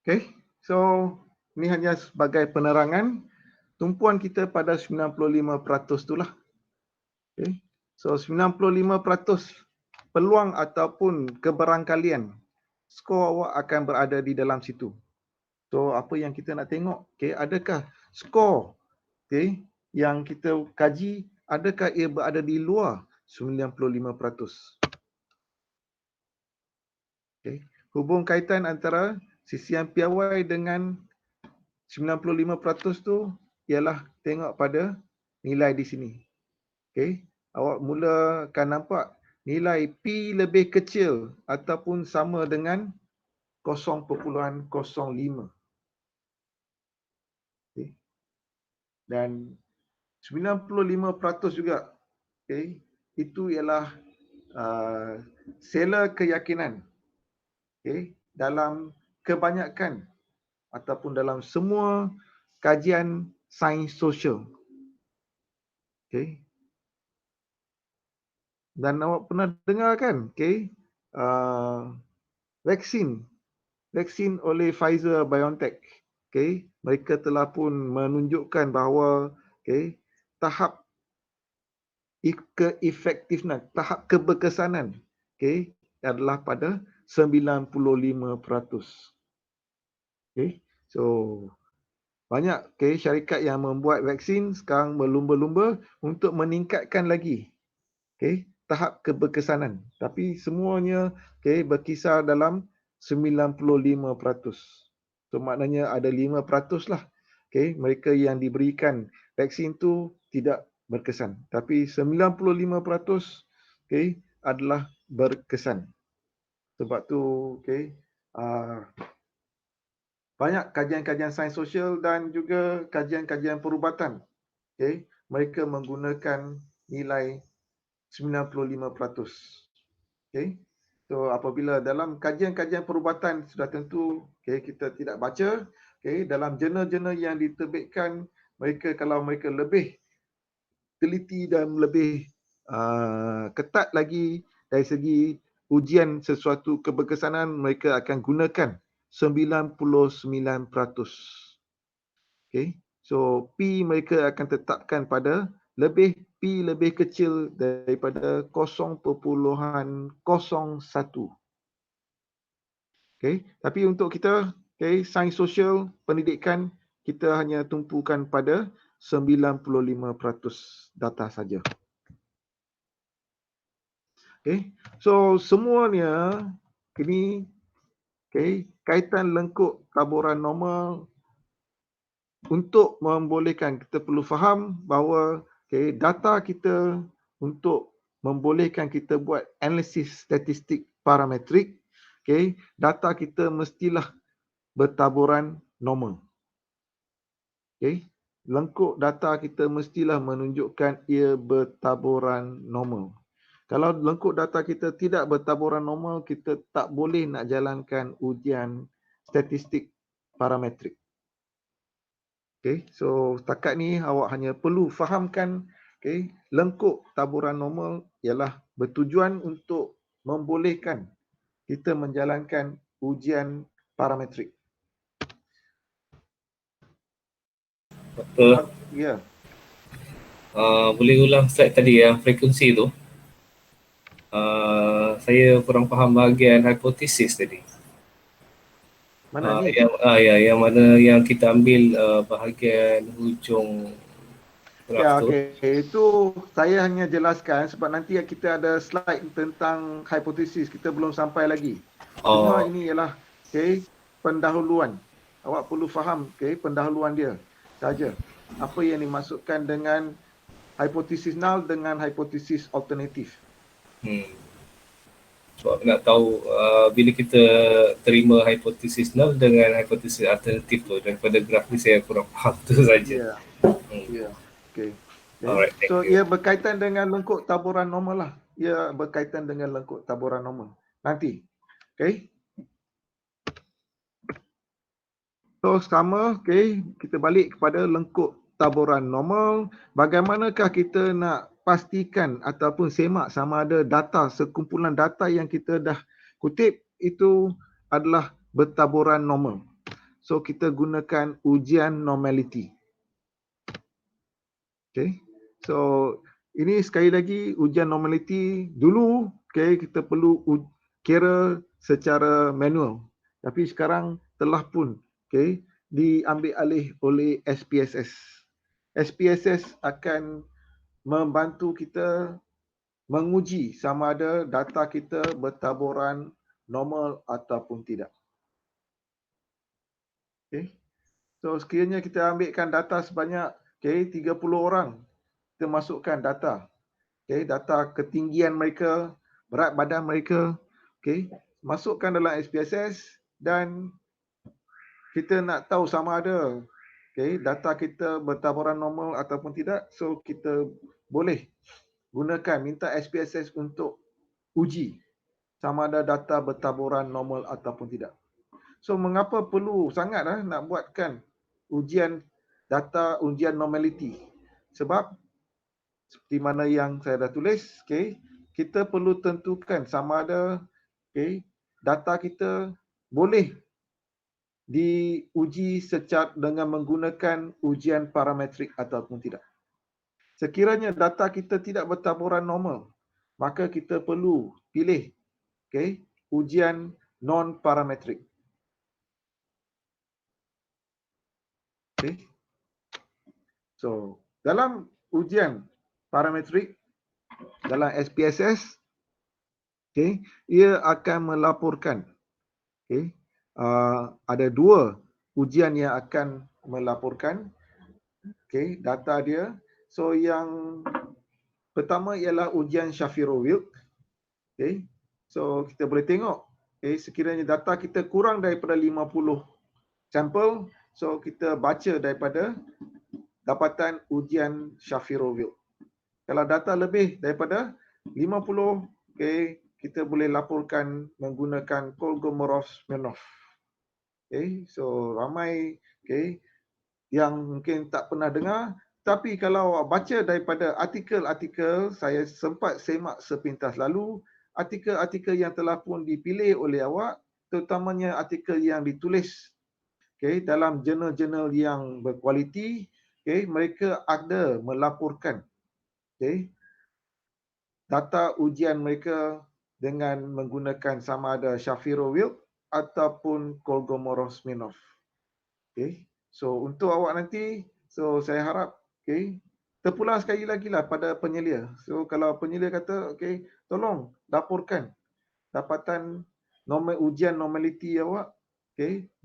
Okay, so ini hanya sebagai penerangan tumpuan kita pada 95% itulah. Okay, so 95% peluang ataupun kebarangkalian skor awak akan berada di dalam situ. So apa yang kita nak tengok, okay, adakah skor, okay, yang kita kaji, adakah ia berada di luar 95%? Okay. Hubung kaitan antara sisian piawai dengan 95% tu ialah tengok pada nilai di sini. Okay. Awak mula akan nampak nilai P lebih kecil ataupun sama dengan 0.05. Okay. Dan 95% juga, okay, itu ialah sela keyakinan, okay, dalam kebanyakan ataupun dalam semua kajian sains sosial. Okay. Dan awak pernah dengar kan, okay, vaksin oleh Pfizer BioNTech, okay, mereka telah pun menunjukkan bahawa, okay, tahap keefektifan, tahap keberkesanan, okay, adalah pada 95%. Okay, so banyak, okay, syarikat yang membuat vaksin sekarang berlumba-lumba untuk meningkatkan lagi, okay, tahap keberkesanan. Tapi semuanya, okay, berkisar dalam 95%. So maknanya ada 5% lah, okay, mereka yang diberikan vaksin tu tidak berkesan. Tapi 95%, okay, adalah berkesan. Sebab tu, okay, banyak kajian-kajian sains sosial dan juga kajian-kajian perubatan, okay, mereka menggunakan nilai 95%. Okay. So apabila dalam kajian-kajian perubatan sudah tentu, okay, kita tidak baca, okay, dalam jurnal-jurnal yang diterbitkan, mereka kalau mereka lebih teliti dan lebih ketat lagi dari segi ujian sesuatu keberkesanan, mereka akan gunakan 99%. Okay. So P mereka akan tetapkan pada P lebih kecil daripada 0.01. Okay. Tapi untuk kita, okay, sains sosial, pendidikan, kita hanya tumpukan pada 95% data saja. Okay. So semuanya ini, okay, kaitan lengkuk taburan normal. Untuk membolehkan, kita perlu faham bahawa, okay, data kita untuk membolehkan kita buat analisis statistik parametrik, okay, data kita mestilah bertaburan normal. Okay. Lengkuk data kita mestilah menunjukkan ia bertaburan normal. Kalau lengkuk data kita tidak bertaburan normal, kita tak boleh nak jalankan ujian statistik parametrik. Okay, so setakat ni awak hanya perlu fahamkan, okay, lengkuk taburan normal ialah bertujuan untuk membolehkan kita menjalankan ujian parametrik. Betul. Ya. Boleh ulang slide tadi yang frekuensi tu. Saya kurang faham bahagian hipotesis tadi. Mana ni? Yang mana yang kita ambil bahagian hujung graf Ya, tu. okey. Itu saya hanya jelaskan sebab nanti kita ada slide tentang hipotesis. Kita belum sampai lagi. Cuma ini ialah, okey, pendahuluan. Awak perlu faham, okey, pendahuluan dia saja. Apa yang dimaksudkan dengan hipotesis null dengan hipotesis alternatif. Sebab nak tahu bila kita terima hipotesis null dengan hipotesis alternatif tu, daripada graf ni saya kurang faham tu saja. Ya. Okey. Alright, thank So you. ia berkaitan dengan lengkuk taburan normal lah. Ia berkaitan dengan lengkuk taburan normal. Nanti. Okey. So sama, kita balik kepada lengkuk taburan normal. Bagaimanakah kita nak pastikan ataupun semak sama ada data, sekumpulan data yang kita dah kutip itu adalah bertaburan normal. So kita gunakan ujian normality. So ini sekali lagi ujian normality dulu, kita perlu kira secara manual. Tapi sekarang telah pun diambil alih oleh SPSS. SPSS akan membantu kita menguji sama ada data kita bertaburan normal ataupun tidak. So sekiranya kita ambilkan data sebanyak 30 orang, kita masukkan data. Data ketinggian mereka, berat badan mereka, masukkan dalam SPSS dan kita nak tahu sama ada data kita bertaburan normal ataupun tidak. So kita boleh gunakan, minta SPSS untuk uji sama ada data bertaburan normal ataupun tidak. So mengapa perlu sangat nak buatkan ujian data, ujian normality? Sebab seperti mana yang saya dah tulis, kita perlu tentukan sama ada data kita boleh diuji secara dengan menggunakan ujian parametrik ataupun tidak. Sekiranya data kita tidak bertaburan normal, maka kita perlu pilih ujian non parametrik. So dalam ujian parametrik dalam SPSS, ia akan melaporkan ada dua ujian yang akan melaporkan data dia. So yang pertama ialah ujian Shapiro-Wilk. So kita boleh tengok sekiranya data kita kurang daripada 50 sampel, so kita baca daripada dapatan ujian Shapiro-Wilk. Kalau data lebih daripada 50, kita boleh laporkan menggunakan Kolmogorov-Smirnov. So ramai yang mungkin tak pernah dengar, tapi kalau awak baca daripada artikel-artikel, saya sempat semak sepintas lalu, artikel-artikel yang telah pun dipilih oleh awak, terutamanya artikel yang ditulis dalam jurnal-jurnal yang berkualiti, mereka ada melaporkan data ujian mereka dengan menggunakan sama ada Shapiro-Wilk ataupun Kolmogorov-Smirnov. So untuk awak nanti, so saya harap terpulang sekali lagi lah pada penyelia. So kalau penyelia kata tolong laporkan dapatan ujian normality awak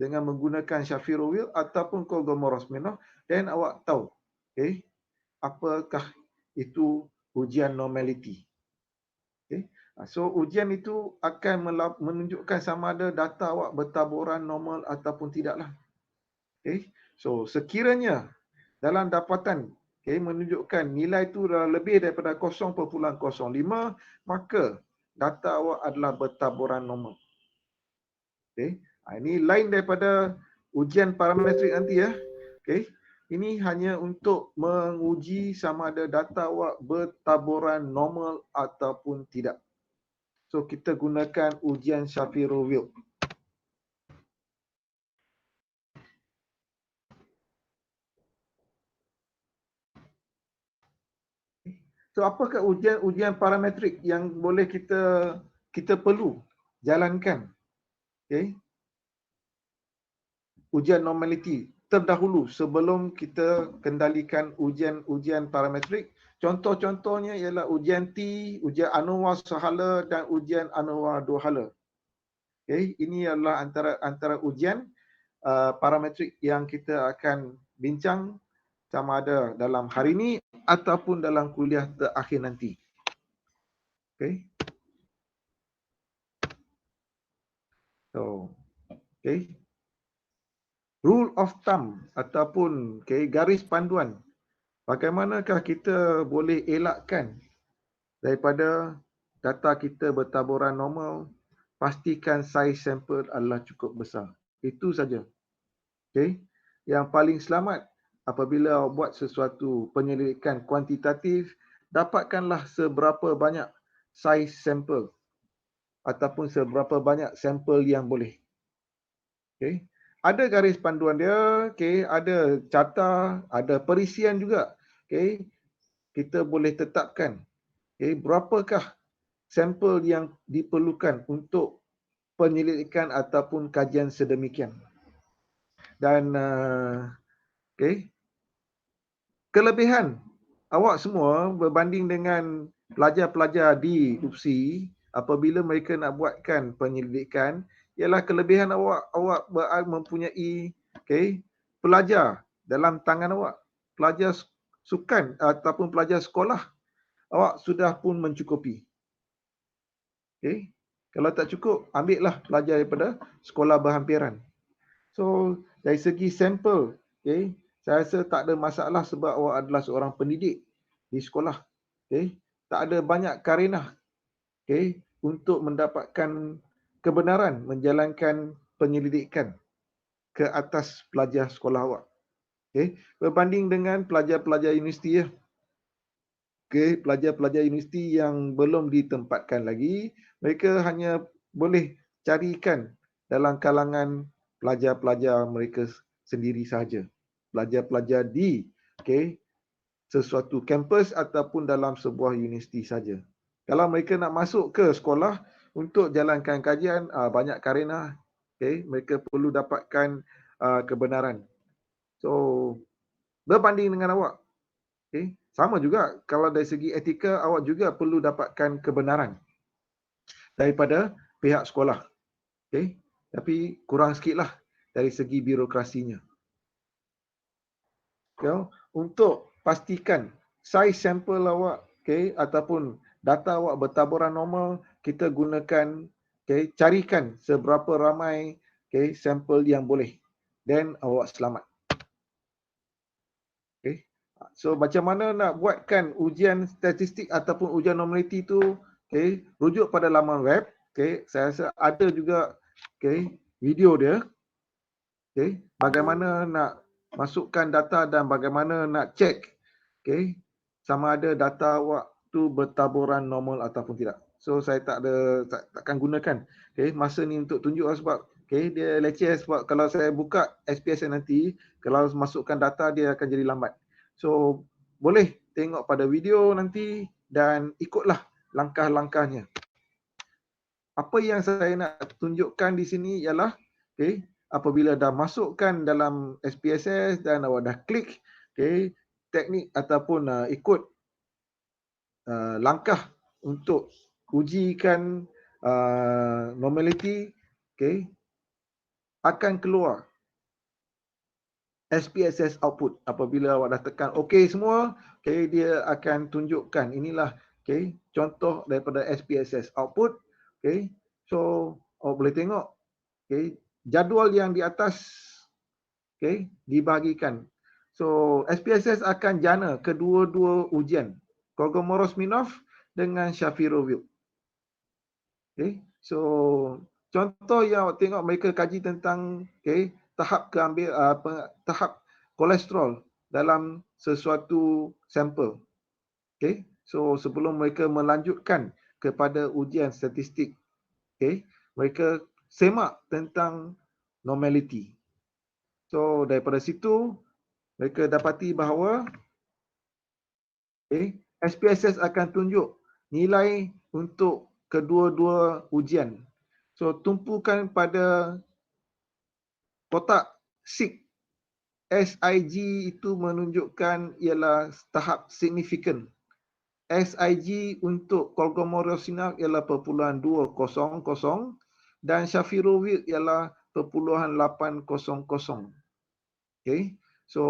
dengan menggunakan Shapiro-Wilk ataupun Kolmogorov-Smirnov, dan awak tahu apakah itu ujian normality. So ujian itu akan menunjukkan sama ada data awak bertaburan normal ataupun tidaklah. So sekiranya dalam dapatan menunjukkan nilai itu lebih daripada 0.05, maka data awak adalah bertaburan normal. Ini lain daripada ujian parametrik nanti ya. Ini hanya untuk menguji sama ada data awak bertaburan normal ataupun tidak. So kita gunakan ujian Shapiro-Wilk. So apakah ujian parametrik yang boleh kita perlu jalankan? Ujian normality terdahulu sebelum kita kendalikan ujian parametrik. Contoh-contohnya ialah ujian T, ujian ANOVA sehala dan ujian ANOVA dua hala. Ini adalah antara ujian parametrik yang kita akan bincang sama ada dalam hari ini ataupun dalam kuliah terakhir nanti. So, okay. Rule of thumb ataupun garis panduan. Bagaimanakah kita boleh elakkan daripada data kita bertaburan normal, pastikan saiz sampel adalah cukup besar. Itu saja. Okay. Yang paling selamat apabila awak buat sesuatu penyelidikan kuantitatif, dapatkanlah seberapa banyak saiz sampel ataupun seberapa banyak sampel yang boleh. Okay. Ada garis panduan dia, ada carta, ada perisian juga. Kita boleh tetapkan berapakah sampel yang diperlukan untuk penyelidikan ataupun kajian sedemikian. Dan kelebihan awak semua berbanding dengan pelajar-pelajar di UPSI apabila mereka nak buatkan penyelidikan, ialah kelebihan awak mempunyai pelajar dalam tangan awak, pelajar sukan ataupun pelajar sekolah, awak sudah pun mencukupi. Kalau tak cukup, ambillah pelajar daripada sekolah berhampiran. So, dari segi sampel, saya rasa tak ada masalah sebab awak adalah seorang pendidik di sekolah. Tak ada banyak karenah untuk mendapatkan kebenaran menjalankan penyelidikan ke atas pelajar sekolah awak. Berbanding dengan pelajar-pelajar universiti ya. Pelajar-pelajar universiti yang belum ditempatkan lagi, mereka hanya boleh carikan dalam kalangan pelajar-pelajar mereka sendiri sahaja. Pelajar-pelajar di sesuatu kampus ataupun dalam sebuah universiti saja. Kalau mereka nak masuk ke sekolah untuk jalankan kajian, banyak karenah, mereka perlu dapatkan kebenaran. So, berbanding dengan awak, sama juga kalau dari segi etika, awak juga perlu dapatkan kebenaran daripada pihak sekolah. Tapi kurang sikitlah dari segi birokrasinya. Untuk pastikan saiz sampel awak ataupun data awak bertaburan normal, kita gunakan carikan seberapa ramai sampel yang boleh, dan awak selamat. So macam mana nak buatkan ujian statistik ataupun ujian normaliti tu, rujuk pada laman web. Saya rasa ada juga video dia. Bagaimana nak masukkan data dan bagaimana nak cek sama ada data awak tu bertaburan normal ataupun tidak. So saya takkan gunakan masa ni untuk tunjuk sebab dia leceh, sebab kalau saya buka SPSS nanti, kalau masukkan data dia akan jadi lambat. So boleh tengok pada video nanti dan ikutlah langkah-langkahnya. Apa yang saya nak tunjukkan di sini ialah apabila dah masukkan dalam SPSS dan awak dah klik teknik ataupun ikut langkah untuk ujikan normality, akan keluar SPSS output. Apabila awak dah tekan OK semua, dia akan tunjukkan inilah contoh daripada SPSS output. So awak boleh tengok jadual yang di atas dibahagikan. So SPSS akan jana kedua-dua ujian, Kolmogorov-Smirnov dengan Shapiro-Wilk. So contoh yang awak tengok mereka kaji tentang tahap tahap kolesterol dalam sesuatu sampel. So sebelum mereka melanjutkan kepada ujian statistik, mereka semak tentang normality. So daripada situ mereka dapati bahawa SPSS akan tunjuk nilai untuk kedua-dua ujian. So tumpukan pada kotak SIG. SIG itu menunjukkan ialah tahap signifikan. SIG untuk Kolmogorov-Smirnov ialah 0.200 dan Shapiro-Wilk ialah 0.800. So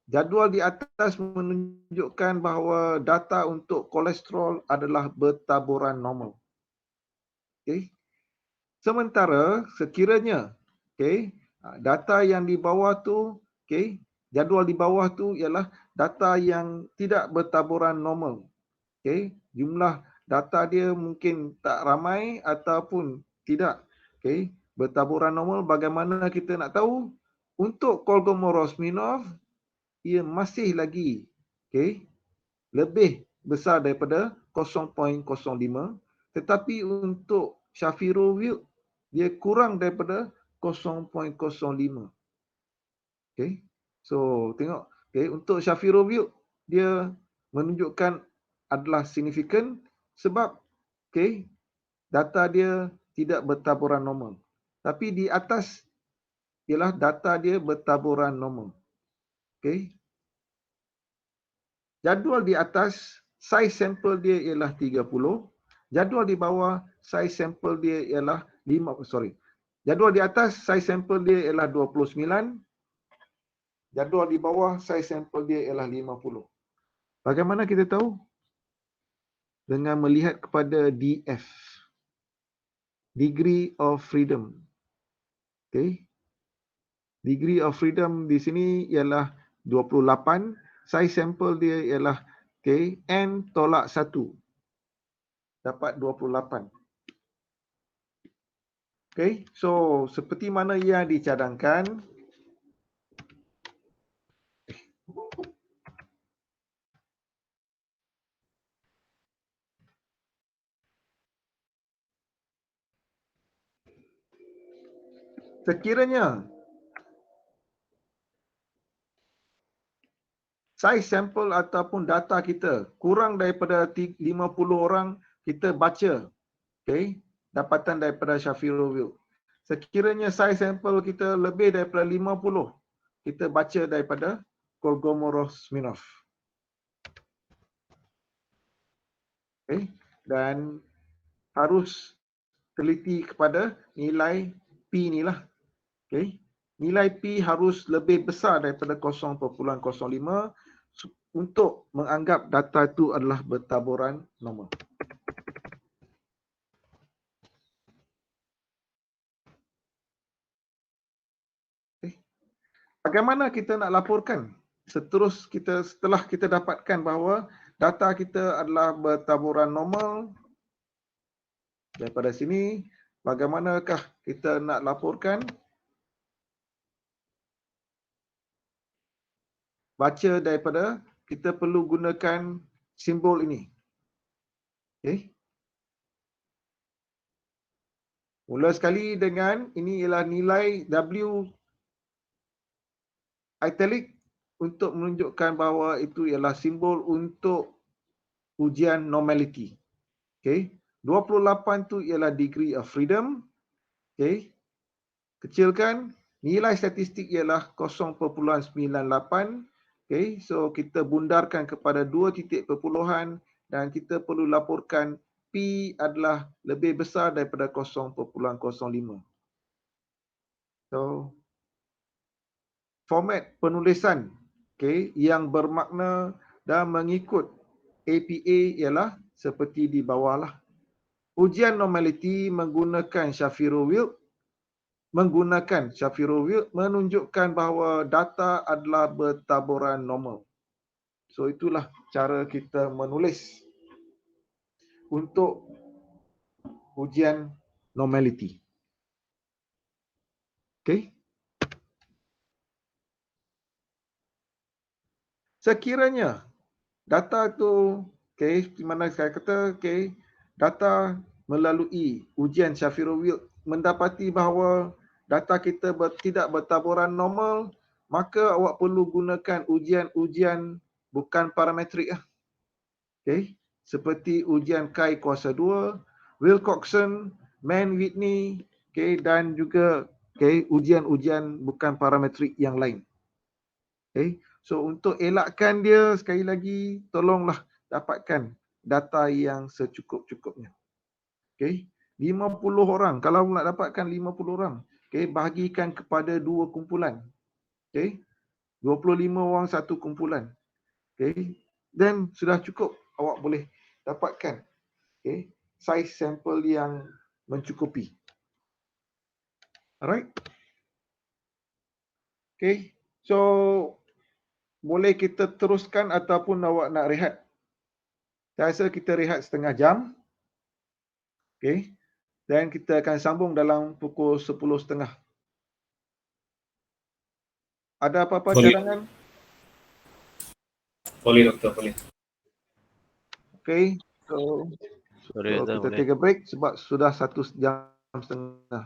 jadual di atas menunjukkan bahawa data untuk kolesterol adalah bertaburan normal. Sementara sekiranya data yang di bawah tu, jadual di bawah tu ialah data yang tidak bertaburan normal. Jumlah data dia mungkin tak ramai ataupun tidak bertaburan normal. Bagaimana kita nak tahu? Untuk Kolmogorov-Smirnov, ia masih lagi lebih besar daripada 0.05, tetapi untuk Shapiro-Wilk dia kurang daripada 0.05. So tengok, untuk Shapiro-Wilk dia menunjukkan adalah signifikan sebab data dia tidak bertaburan normal. Tapi di atas ialah data dia bertaburan normal. Jadual di atas saiz sampel dia ialah 30. Jadual di bawah saiz sampel dia ialah jadual di atas saiz sampel dia ialah 29. Jadual di bawah saiz sampel dia ialah 50. Bagaimana kita tahu? Dengan melihat kepada DF, degree of freedom. Degree of freedom di sini ialah 28. Saiz sampel dia ialah N tolak 1. Dapat 28. So seperti mana yang dicadangkan, sekiranya saiz sampel ataupun data kita kurang daripada 50 orang, kita baca dapatan daripada Shapiro-Wilk. Sekiranya saiz sampel kita lebih daripada 50, kita baca daripada Kolmogorov-Smirnov. Dan harus teliti kepada nilai P ni lah. Nilai P harus lebih besar daripada 0.05 untuk menganggap data itu adalah bertaburan normal. Bagaimana kita nak laporkan? Setelah kita dapatkan bahawa data kita adalah bertaburan normal, daripada sini, bagaimanakah kita nak laporkan? Baca daripada, kita perlu gunakan simbol ini. Mula sekali dengan, ini ialah nilai W italic untuk menunjukkan bahawa itu ialah simbol untuk ujian normality. 28 tu ialah degree of freedom. Kecilkan, nilai statistik ialah 0.98. So kita bundarkan kepada 2 titik perpuluhan dan kita perlu laporkan P adalah lebih besar daripada 0.05. So format penulisan yang bermakna dan mengikut APA ialah seperti di bawah lah. Ujian normality menggunakan Shapiro-Wilk menunjukkan bahawa data adalah bertaburan normal. So itulah cara kita menulis untuk ujian normality. Sekiranya data tu, di mana saya kata, data melalui ujian Shapiro-Wilk mendapati bahawa data kita tidak bertaburan normal, maka awak perlu gunakan ujian-ujian bukan parametrik. Seperti ujian Chi kuasa 2, Wilcoxon, Mann-Whitney, dan juga ujian-ujian bukan parametrik yang lain. So untuk elakkan dia, sekali lagi tolonglah dapatkan data yang secukup-cukupnya. 50 orang, kalau nak dapatkan 50 orang, bahagikan kepada 2 kumpulan. 25 orang satu kumpulan. Dan sudah cukup, awak boleh dapatkan saiz sampel yang mencukupi. Alright. Okay. So, boleh kita teruskan ataupun awak nak rehat? Saya rasa kita rehat setengah jam. Okay. Dan kita akan sambung dalam pukul 10.30. Ada apa-apa Boleh. cadangan? Boleh doktor, boleh. Okay. So, Boleh, so Ustaz, kita boleh. take a break sebab sudah 1 jam setengah.